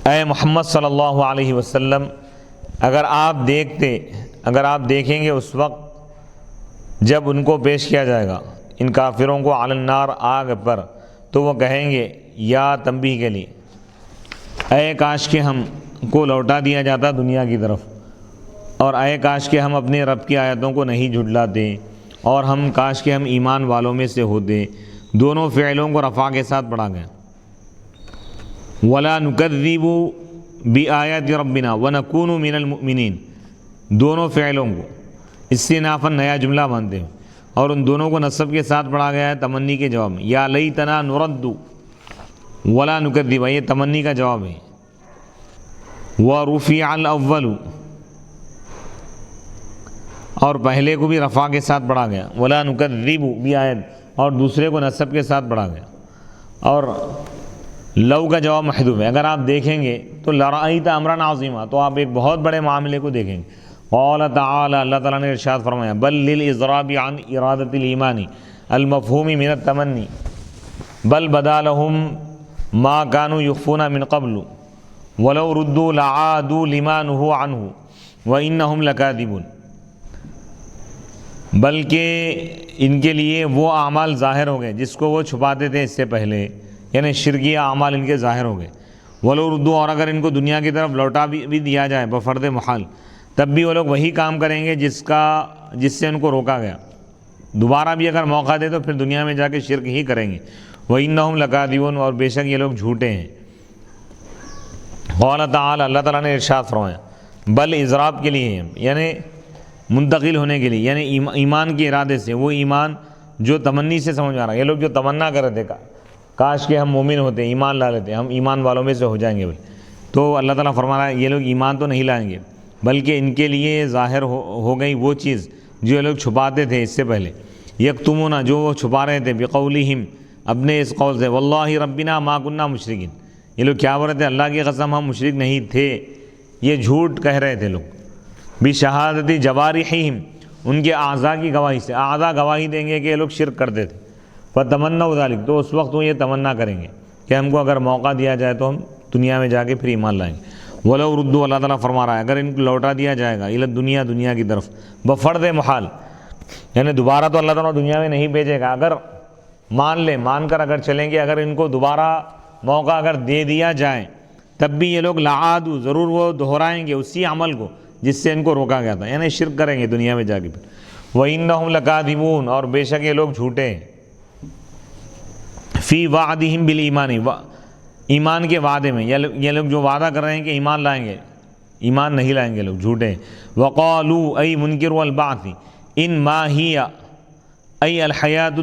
اے محمد صلی اللہ علیہ وسلم، اگر آپ دیکھیں گے اس وقت جب ان کو پیش کیا جائے گا، ان کافروں کو علی النار، آگ پر، تو وہ کہیں گے یا تنبیہ کے لیے، اے کاش کہ ہم کو لوٹا دیا جاتا دنیا کی طرف، اور اے کاش کہ ہم اپنے رب کی آیتوں کو نہیں جھٹلاتے، اور ہم کاش کہ ہم ایمان والوں میں سے ہوتے. دونوں فعلوں کو رفع کے ساتھ پڑھا گیا. ولا نکذب بآیات ربنا ونکون من المؤمنین، دونوں فعلوں کو استئنافاً نیا جملہ مانتے ہیں، اور ان دونوں کو نصب کے ساتھ پڑھا گیا ہے تمنی کے جواب میں. یا لیتنا نرد ولا نکذب، یہ تمنی کا جواب ہے. ورفع الاول، اور پہلے کو بھی رفع کے ساتھ پڑھا گیا، ولا نکذب بآیات، اور دوسرے کو نصب کے ساتھ پڑھا گیا. اور لو کا جواب محذوف ہے. اگر آپ دیکھیں گے تو لرأیت امرا عظیما، تو آپ ایک بہت بڑے معاملے کو دیکھیں گے. قال تعالی، اللہ تعالیٰ نے ارشاد فرمایا، بل للاضراب عن ارادۃ الایمان المفہوم من التمنی بل بدا لهم ما كانوا يخفون من قبل ولو ردوا لعادوا لما نهوا عنه وانهم لكاذبون. بلکہ ان کے لیے وہ اعمال ظاہر ہو گئے جس کو وہ چھپاتے تھے اس سے پہلے، یعنی شرکیہ اعمال ان کے ظاہر ہو گئے۔ ولو ردو، اور اگر ان کو دنیا کی طرف لوٹا بھی دیا جائے بفرض محال، تب بھی وہ لوگ وہی کام کریں گے جس سے ان کو روکا گیا۔ دوبارہ بھی اگر موقع دے تو پھر دنیا میں جا کے شرک ہی کریں گے۔ وَإِنَّهُمْ لَكَاذِبُونَ، اور بے شک یہ لوگ جھوٹے ہیں۔ قال تعالی، اللہ تعالیٰ نے ارشاد فرمایا، بل اضراب کے لیے ہے، یعنی منتقل ہونے کے لیے، یعنی ایمان کے ارادے سے، وہ ایمان جو تمنی سے سمجھ آ رہا ہے۔ یہ لوگ جو تمنا کر رہے تھے کاش کہ ہم مومن ہوتے، ایمان لا لیتے، ہم ایمان والوں میں سے ہو جائیں گے، تو اللہ تعالیٰ فرما رہا ہے یہ لوگ ایمان تو نہیں لائیں گے، بلکہ ان کے لیے ظاہر ہو گئی وہ چیز جو یہ لوگ چھپاتے تھے اس سے پہلے۔ یکتمون، جو وہ چھپا رہے تھے، بقولہم، اپنے اس قول سے، واللہ ربنا ما کننا مشرکین، یہ لوگ کیا بول رہے تھے؟ اللہ کی قسم ہم مشرک نہیں تھے، یہ جھوٹ کہہ رہے تھے لوگ۔ بشہادتی جوارحہم، ان کے اعضاء کی گواہی سے، اعضاء گواہی دیں گے کہ یہ لوگ شرک کرتے تھے۔ فتمنوا ذلک، تو اس وقت وہ یہ تمنا کریں گے کہ ہم کو اگر موقع دیا جائے تو ہم دنیا میں جا کے پھر ایمان لائیں گے۔ ولو ردو، اللہ تعالیٰ فرما رہا ہے اگر ان کو لوٹا دیا جائے گا الی الدنیا، دنیا کی طرف، بفرض محال، یعنی دوبارہ تو اللہ تعالیٰ دنیا میں نہیں بھیجے گا، اگر مان کر اگر چلیں گے، اگر ان کو دوبارہ موقع اگر دے دیا جائے تب بھی یہ لوگ لعادوا، ضرور وہ دہرائیں گے اسی عمل کو جس سے ان کو روکا گیا تھا، یعنی شرک کریں گے دنیا میں جا کے پھر۔ وَإِنَّهُمْ لَكَاذِبُونَ، اور بے شک یہ لوگ جھوٹے ہیں، فی وعدہم بالایمان، ایمان کے وعدے میں، یہ لوگ جو وعدہ کر رہے ہیں کہ ایمان لائیں گے، ایمان نہیں لائیں گے، لوگ جھوٹے ہیں۔ وقالوا، ای منکروا البعث، ان ما ہی ای الحیات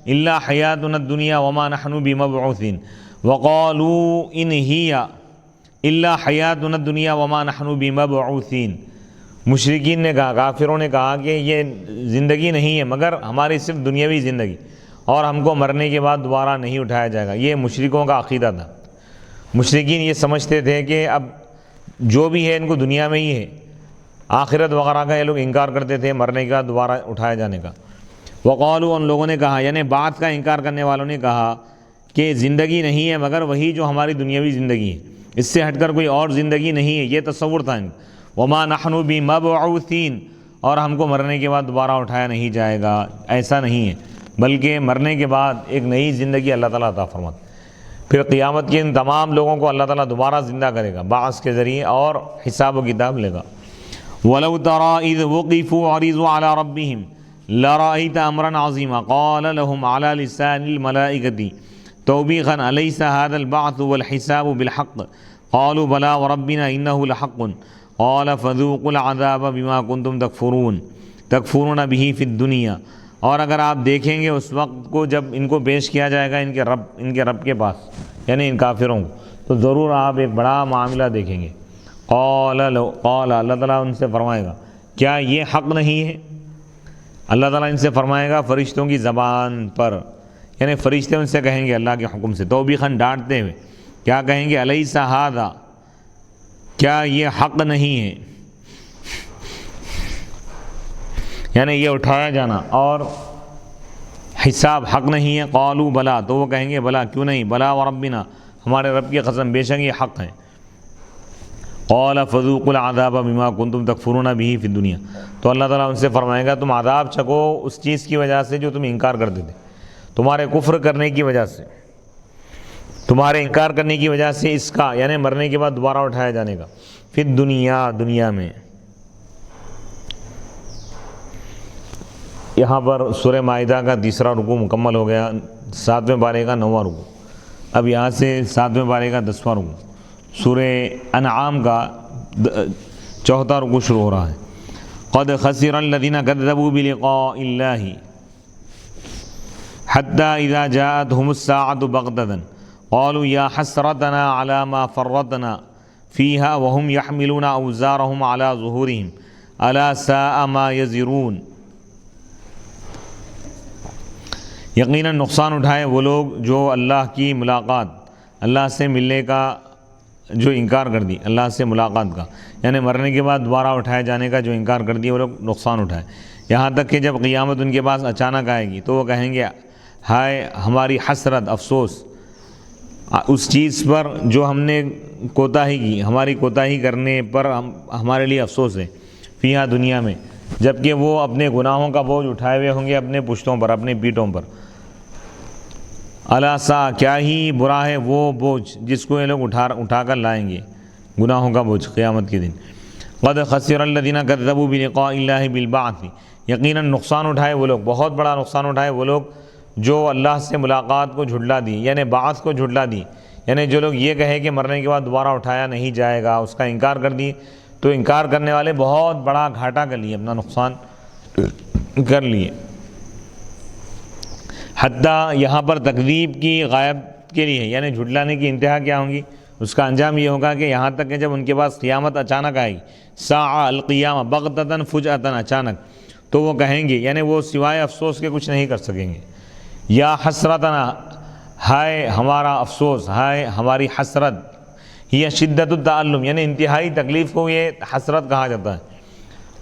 الا حیاتنا الدنیا وما نحن بمبعوثین۔ وقالوا ان ہی الا حیاتنا الدنیا وما نحن بمبعوثین، مشرکین نے کہا، کافروں نے کہا کہ یہ زندگی نہیں ہے مگر ہماری صرف دنیاوی زندگی، اور ہم کو مرنے کے بعد دوبارہ نہیں اٹھایا جائے گا۔ یہ مشرکوں کا عقیدہ تھا۔ مشرکین یہ سمجھتے تھے کہ اب جو بھی ہے ان کو دنیا میں ہی ہے، آخرت وغیرہ کا یہ لوگ انکار کرتے تھے، مرنے کے بعد دوبارہ اٹھائے جانے کا۔ وقالوا، ان لوگوں نے کہا، یعنی بعث کا انکار کرنے والوں نے کہا کہ زندگی نہیں ہے مگر وہی جو ہماری دنیاوی زندگی ہے، اس سے ہٹ کر کوئی اور زندگی نہیں ہے، یہ تصور تھا ان کو۔ وما نحن بمبعوثین، اور ہم کو مرنے کے بعد دوبارہ اٹھایا نہیں جائے گا، ایسا نہیں ہے، بلکہ مرنے کے بعد ایک نئی زندگی اللہ تعالیٰ عطا فرماتا ہے۔ پھر قیامت کے ان تمام لوگوں کو اللہ تعالیٰ دوبارہ زندہ کرے گا بعث کے ذریعے، اور حساب و کتاب لے گا۔ وَلَوْ تَرَىٰ إِذْ وُقِفُوا عَرِضُوا عَلَىٰ رَبِّهِمْ لَرَأَيْتَ أَمْرًا عَظِيمًا قَالَ لَهُمْ عَلَىٰ لِسَانِ الْمَلَائِكَةِ تَوْبِيخًا أَلَيْسَ هَٰذَا الْبَعْثُ وَالْحِسَابُ بِالْحَقِّ قَالُوا بَلَىٰ وَرَبِّنَا إِنَّهُ لَحَقٌّ قَالَ فَذُوقُوا الْعَذَابَ بِمَا كُنتُمْ تَكْفُرُونَ بِهِ فِي الدُّنْيَا۔ اور اگر آپ دیکھیں گے اس وقت کو جب ان کو پیش کیا جائے گا ان کے رب کے پاس، یعنی ان کافروں کو، تو ضرور آپ ایک بڑا معاملہ دیکھیں گے۔ قال اللہ تعالیٰ ان سے فرمائے گا کیا یہ حق نہیں ہے؟ اللہ تعالیٰ ان سے فرمائے گا فرشتوں کی زبان پر، یعنی فرشتے ان سے کہیں گے اللہ کے حکم سے، توبیخاً ڈانٹتے ہوئے، کیا کہیں گے؟ الیس ھذا، کیا یہ حق نہیں ہے؟ یعنی یہ اٹھایا جانا اور حساب حق نہیں ہے۔ قالوا بلا، تو وہ کہیں گے بلا، کیوں نہیں؟ بلا وربنا، ہمارے رب کی قسم بے شک یہ حق ہے۔ قال فذوقوا العذاب بما کنتم تکفرون به فی الدنیا، تو اللہ تعالیٰ ان سے فرمائے گا تم عذاب چکو اس چیز کی وجہ سے جو تم انکار کرتے تھے، تمہارے کفر کرنے کی وجہ سے، تمہارے انکار کرنے کی وجہ سے اس کا، یعنی مرنے کے بعد دوبارہ اٹھایا جانے کا، فی الدنیا، دنیا میں۔ یہاں پر سورہ مائدہ کا تیسرا رکوع مکمل ہو گیا، 7ویں پارے کا 9واں رکوع۔ اب یہاں سے 7ویں پارے کا 10واں رکوع، سورہ انعام کا 4واں رکوع شروع ہو رہا ہے۔ قد خسر الذین کذبوا بلقاء اللہ حتی اذا جاءتهم الساعة بغتة قالوا یا حسرتنا على ما فرطنا فیہا وهم يحملون اوزارهم على ظہورهم الا ساء ما یزرون۔ یقیناً نقصان اٹھائے وہ لوگ جو اللہ کی ملاقات، اللہ سے ملنے کا جو انکار کر دی، اللہ سے ملاقات کا، یعنی مرنے کے بعد دوبارہ اٹھائے جانے کا جو انکار کر دیا، وہ لوگ نقصان اٹھائے، یہاں تک کہ جب قیامت ان کے پاس اچانک آئے گی تو وہ کہیں گے ہائے ہماری حسرت، افسوس اس چیز پر جو ہم نے کوتاہی کی، ہماری کوتاہی کرنے پر ہمارے لیے افسوس ہے، فیہا، دنیا میں، جبکہ وہ اپنے گناہوں کا بوجھ اٹھائے ہوئے ہوں گے اپنے پشتوں پر، اپنی پیٹھوں پر۔ الا سا، کیا ہی برا ہے وہ بوجھ جس کو یہ لوگ اٹھا کر لائیں گے، گناہوں کا بوجھ قیامت کے دن۔ قد خسر الذین کذبوا بلقاء اللہ بالبعث، یقیناً نقصان اٹھائے وہ لوگ، بہت بڑا نقصان اٹھائے وہ لوگ جو اللہ سے ملاقات کو جھٹلا دی، یعنی بعث کو جھٹلا دی، یعنی جو لوگ یہ کہے کہ مرنے کے بعد دوبارہ اٹھایا نہیں جائے گا، اس کا انکار کر دی، تو انکار کرنے والے بہت بڑا گھاٹا کر لیے، اپنا نقصان کر لیے۔ حتیٰ یہاں پر تکذیب کی غائب کے لیے، یعنی جھٹلانے کی انتہا کیا ہوں گی، اس کا انجام یہ ہوگا کہ یہاں تک کہ جب ان کے پاس قیامت اچانک آئے گی، ساعہ القیامہ بغتتاً فجأتاً، اچانک، تو وہ کہیں گے، یعنی وہ سوائے افسوس کے کچھ نہیں کر سکیں گے۔ یا حسرتنا، ہائے ہمارا افسوس، ہائے ہماری حسرت، یہ شدت التعلم، یعنی انتہائی تکلیف کو یہ حسرت کہا جاتا ہے۔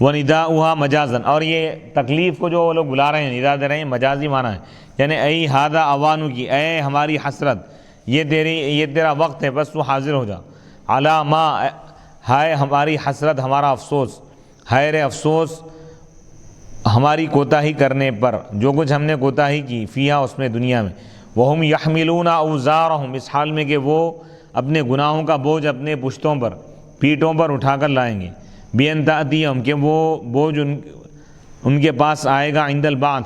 ونداؤہا مجازن، اور یہ تکلیف کو جو وہ لوگ بلا رہے ہیں، ندا دے رہے ہیں، مجازی معنی ہے، یعنی ای ہادہ اوانو کی، اے ہماری حسرت، یہ تیرا وقت ہے، بس تو حاضر ہو جا۔ علی ما، ہائے ہماری حسرت، ہمارا افسوس، ہائے رے افسوس ہماری کوتاہی کرنے پر، جو کچھ ہم نے کوتاہی کی، فیہا، اس میں دنیا میں، وہم یحملون اوزارہم، اس حال میں کہ وہ اپنے گناہوں کا بوجھ اپنے پشتوں پر، پیٹھوں پر اٹھا کر لائیں گے، بین تأتیہم، کہ وہ بوجھ ان کے پاس آئے گا، عند البعث،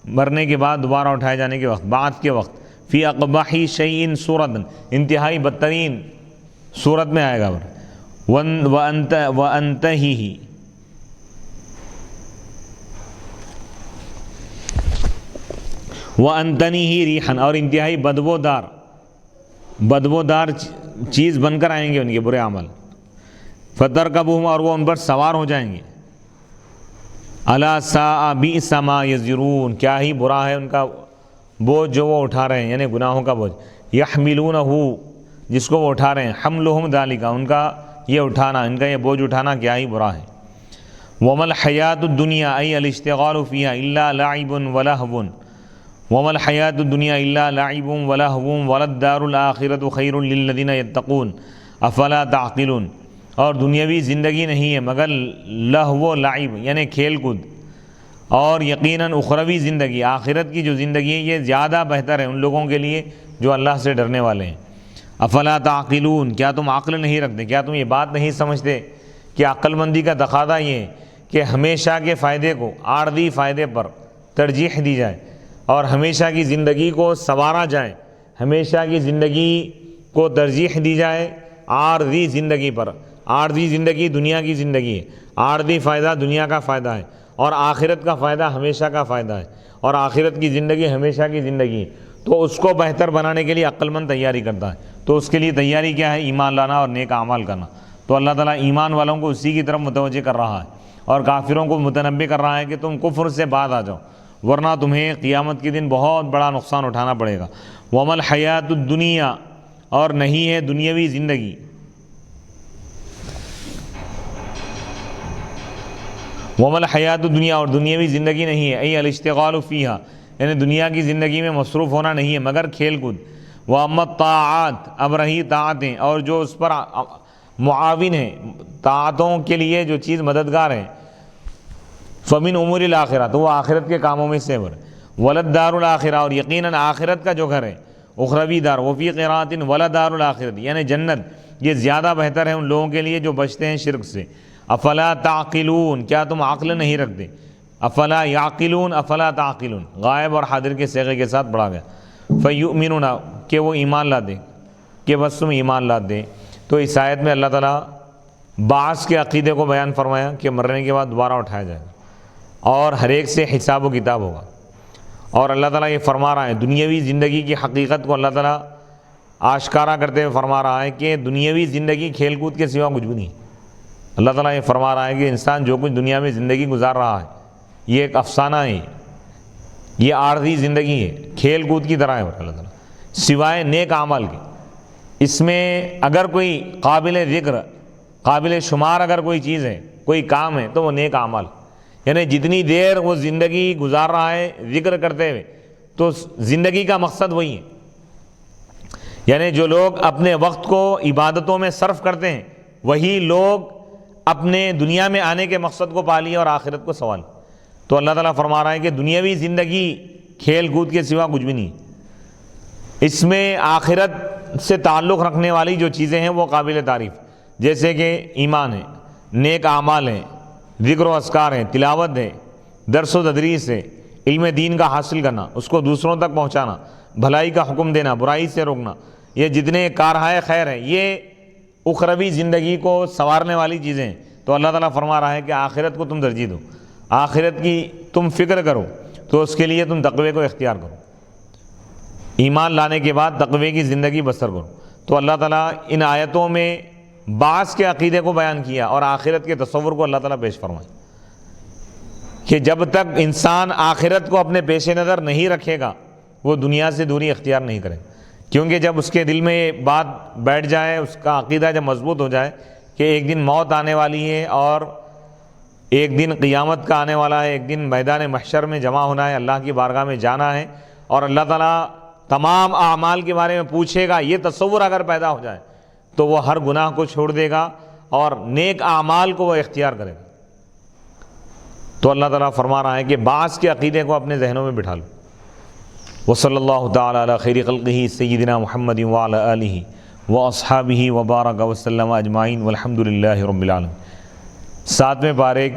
مرنے کے بعد دوبارہ اٹھائے جانے کے وقت، بعث کے وقت، فی اقبح شیء صورت، انتہائی بدترین صورت میں آئے گا، وانتہی، وانتنیہ ریحاً، اور انتہائی بدبودار چیز بن کر آئیں گے ان کے برے عمل، فترکبہم، اور وہ ان پر سوار ہو جائیں گے، الا ساء بئس ما یزرون، کیا ہی برا ہے ان کا بوجھ جو وہ اٹھا رہے ہیں، یعنی گناہوں کا بوجھ، یحملونہ، جس کو وہ اٹھا رہے ہیں، حملہم ذالک، ان کا یہ اٹھانا، ان کا یہ بوجھ اٹھانا کیا ہی برا ہے۔ وما الحیاۃ الدنیا ای الاشتغال فیہا الا لعب ولہو، وما الحیاۃ الدنیا الا لعب ولہو وللدار الآخرۃ خیر للذین یتقون افلا تعقلون، اور دنیاوی زندگی نہیں ہے مگر لہو و لعب، یعنی کھیل کود، اور یقیناً اخروی زندگی، آخرت کی جو زندگی ہے، یہ زیادہ بہتر ہے ان لوگوں کے لیے جو اللہ سے ڈرنے والے ہیں۔ افلا تعقلون، کیا تم عقل نہیں رکھتے، کیا تم یہ بات نہیں سمجھتے کہ عقل مندی کا تقاضا یہ ہے کہ ہمیشہ کے فائدے کو عارضی فائدے پر ترجیح دی جائے، اور ہمیشہ کی زندگی کو سنوارا جائے، ہمیشہ کی زندگی کو ترجیح دی جائے عارضی زندگی پر۔ عارضی زندگی دنیا کی زندگی ہے، عارضی فائدہ دنیا کا فائدہ ہے، اور آخرت کا فائدہ ہمیشہ کا فائدہ ہے، اور آخرت کی زندگی ہمیشہ کی زندگی ہے، تو اس کو بہتر بنانے کے لیے عقل مند تیاری کرتا ہے۔ تو اس کے لیے تیاری کیا ہے؟ ایمان لانا اور نیک اعمال کرنا۔ تو اللہ تعالیٰ ایمان والوں کو اسی کی طرف متوجہ کر رہا ہے، اور کافروں کو متنبہ کر رہا ہے کہ تم کفر سے بعد آ جاؤ، ورنہ تمہیں قیامت کے دن بہت بڑا نقصان اٹھانا پڑے گا۔ وما الحیات الدنیا، اور نہیں ہے دنیاوی زندگی، وما الحیات الدنیا، اور دنیاوی زندگی نہیں ہے، ای الاشتغال فیہا، یعنی دنیا کی زندگی میں مصروف ہونا نہیں ہے مگر کھیل کود۔ واما الطاعات، اب رہی طاعتیں، اور جو اس پر معاون ہیں، طاعتوں کے لیے جو چیز مددگار ہے، فمن امور الآخرہ، تو وہ آخرت کے کاموں میں سے وللدار الآخرہ، اور یقیناً آخرت کا جو گھر ہے، اخروی دار، وفی قراءۃ ولدار الآخرۃ، یعنی جنت، یہ زیادہ بہتر ہے ان لوگوں کے لیے جو بچتے ہیں شرک سے۔ افلا تعقلون، کیا تم عقل نہیں رکھتے؟ افلا یعقلون، افلا تعقلون، غائب اور حاضر کے صیغے کے ساتھ پڑھا گیا۔ فیؤمنون، کہ وہ ایمان لا دیں، کہ بس تم ایمان لا دیں۔ تو اس آیت میں اللہ تعالیٰ بعث کے عقیدے کو بیان فرمایا کہ مرنے کے بعد دوبارہ اٹھایا جائے گا، اور ہر ایک سے حساب و کتاب ہوگا۔ اور اللہ تعالیٰ یہ فرما رہا ہے، دنیاوی زندگی کی حقیقت کو اللہ تعالیٰ آشکارا کرتے ہوئے فرما رہا ہے کہ دنیاوی زندگی کھیل کود کے سوا کچھ بھی نہیں۔ اللہ تعالیٰ یہ فرما رہا ہے کہ انسان جو کچھ دنیا میں زندگی گزار رہا ہے، یہ ایک افسانہ ہے، یہ عارضی زندگی ہے، کھیل کود کی طرح ہے اللہ تعالیٰ، سوائے نیک اعمال کے۔ اس میں اگر کوئی قابل ذکر، قابل شمار اگر کوئی چیز ہے، کوئی کام ہے، تو وہ نیک اعمال، یعنی جتنی دیر وہ زندگی گزار رہا ہے ذکر کرتے ہوئے، تو زندگی کا مقصد وہی ہے۔ یعنی جو لوگ اپنے وقت کو عبادتوں میں صرف کرتے ہیں، وہی لوگ اپنے دنیا میں آنے کے مقصد کو پا لیا اور آخرت کو سوال. تو اللہ تعالیٰ فرما رہا ہے کہ دنیاوی زندگی کھیل کود کے سوا کچھ بھی نہیں. اس میں آخرت سے تعلق رکھنے والی جو چیزیں ہیں وہ قابل تعریف، جیسے کہ ایمان ہے، نیک اعمال ہیں، ذکر و اذکار ہیں، تلاوت ہے، درس و تدریس ہے، علم دین کا حاصل کرنا، اس کو دوسروں تک پہنچانا، بھلائی کا حکم دینا، برائی سے روکنا، یہ جتنے کارہائے خیر ہیں یہ اخروی زندگی کو سنوارنے والی چیزیں ہیں. تو اللہ تعالیٰ فرما رہا ہے کہ آخرت کو تم ترجیح دو، آخرت کی تم فکر کرو، تو اس کے لیے تم تقوی کو اختیار کرو، ایمان لانے کے بعد تقوی کی زندگی بسر کرو. تو اللہ تعالیٰ ان آیتوں میں بعض کے عقیدے کو بیان کیا اور آخرت کے تصور کو اللہ تعالیٰ پیش فرمائے کہ جب تک انسان آخرت کو اپنے پیش نظر نہیں رکھے گا وہ دنیا سے دوری اختیار نہیں کرے. کیونکہ جب اس کے دل میں یہ بات بیٹھ جائے، اس کا عقیدہ جب مضبوط ہو جائے کہ ایک دن موت آنے والی ہے اور ایک دن قیامت کا آنے والا ہے، ایک دن میدان محشر میں جمع ہونا ہے، اللہ کی بارگاہ میں جانا ہے اور اللہ تعالیٰ تمام اعمال کے بارے میں پوچھے گا، یہ تصور اگر پیدا ہو جائے تو وہ ہر گناہ کو چھوڑ دے گا اور نیک اعمال کو وہ اختیار کرے گا. تو اللہ تعالیٰ فرما رہا ہے کہ بعض کے عقیدے کو اپنے ذہنوں میں بٹھا لو. وصلی اللہ تعالی علی خیر خلقہ سیدنا محمد وعلی آلہ واصحابہ وبارک وسلم اجمعین والحمد للہ رب العالمین. 7ویں پارے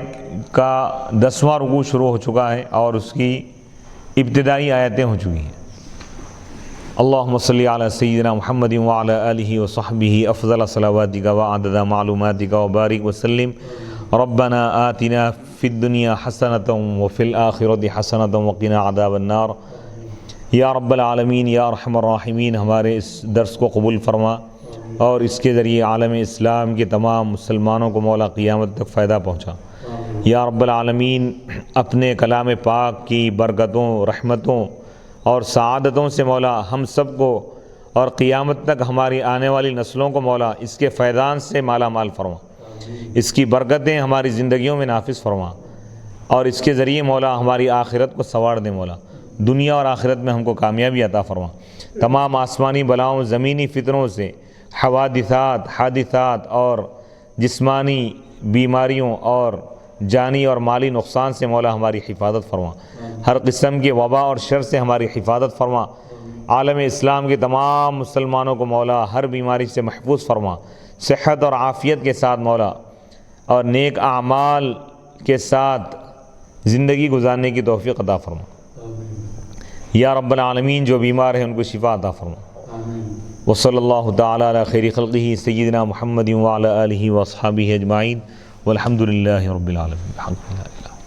کا 10واں رکوع شروع ہو چکا ہے اور اس کی ابتدائی آیتیں ہو چکی ہیں. اللہم صلی علی سیدنا محمد وعلی آلہ وصحبہ افضل صلواتک وعدد معلوماتک وبارک وسلم. ربنا آتنا فی الدنیا حسنۃ وفی الآخرۃ حسنۃ وقنا عذاب النار. یا رب العالمین یا ارحم الراحمین، ہمارے اس درس کو قبول فرما اور اس کے ذریعے عالم اسلام کے تمام مسلمانوں کو مولا قیامت تک فائدہ پہنچا. یا رب العالمین اپنے کلام پاک کی برکتوں، رحمتوں اور سعادتوں سے مولا ہم سب کو اور قیامت تک ہماری آنے والی نسلوں کو مولا اس کے فیضان سے مالا مال فرما. اس کی برکتیں ہماری زندگیوں میں نافذ فرما اور اس کے ذریعے مولا ہماری آخرت کو سنوار دے. مولا دنیا اور آخرت میں ہم کو کامیابی عطا فرما. تمام آسمانی بلاؤں، زمینی فتنوں سے، حادثات اور جسمانی بیماریوں اور جانی اور مالی نقصان سے مولا ہماری حفاظت فرما. ہر قسم کے وبا اور شر سے ہماری حفاظت فرما. عالم اسلام کے تمام مسلمانوں کو مولا ہر بیماری سے محفوظ فرما. صحت اور عافیت کے ساتھ مولا اور نیک اعمال کے ساتھ زندگی گزارنے کی توفیق عطا فرما. یا رب العالمین جو بیمار ہیں ان کو شفا عطا فرما. وصلی اللہ تعالی علی خیر خلقہ سیدنا محمد وعلی آلہ واصحابہ اجمعین والحمد للہ رب العالمین.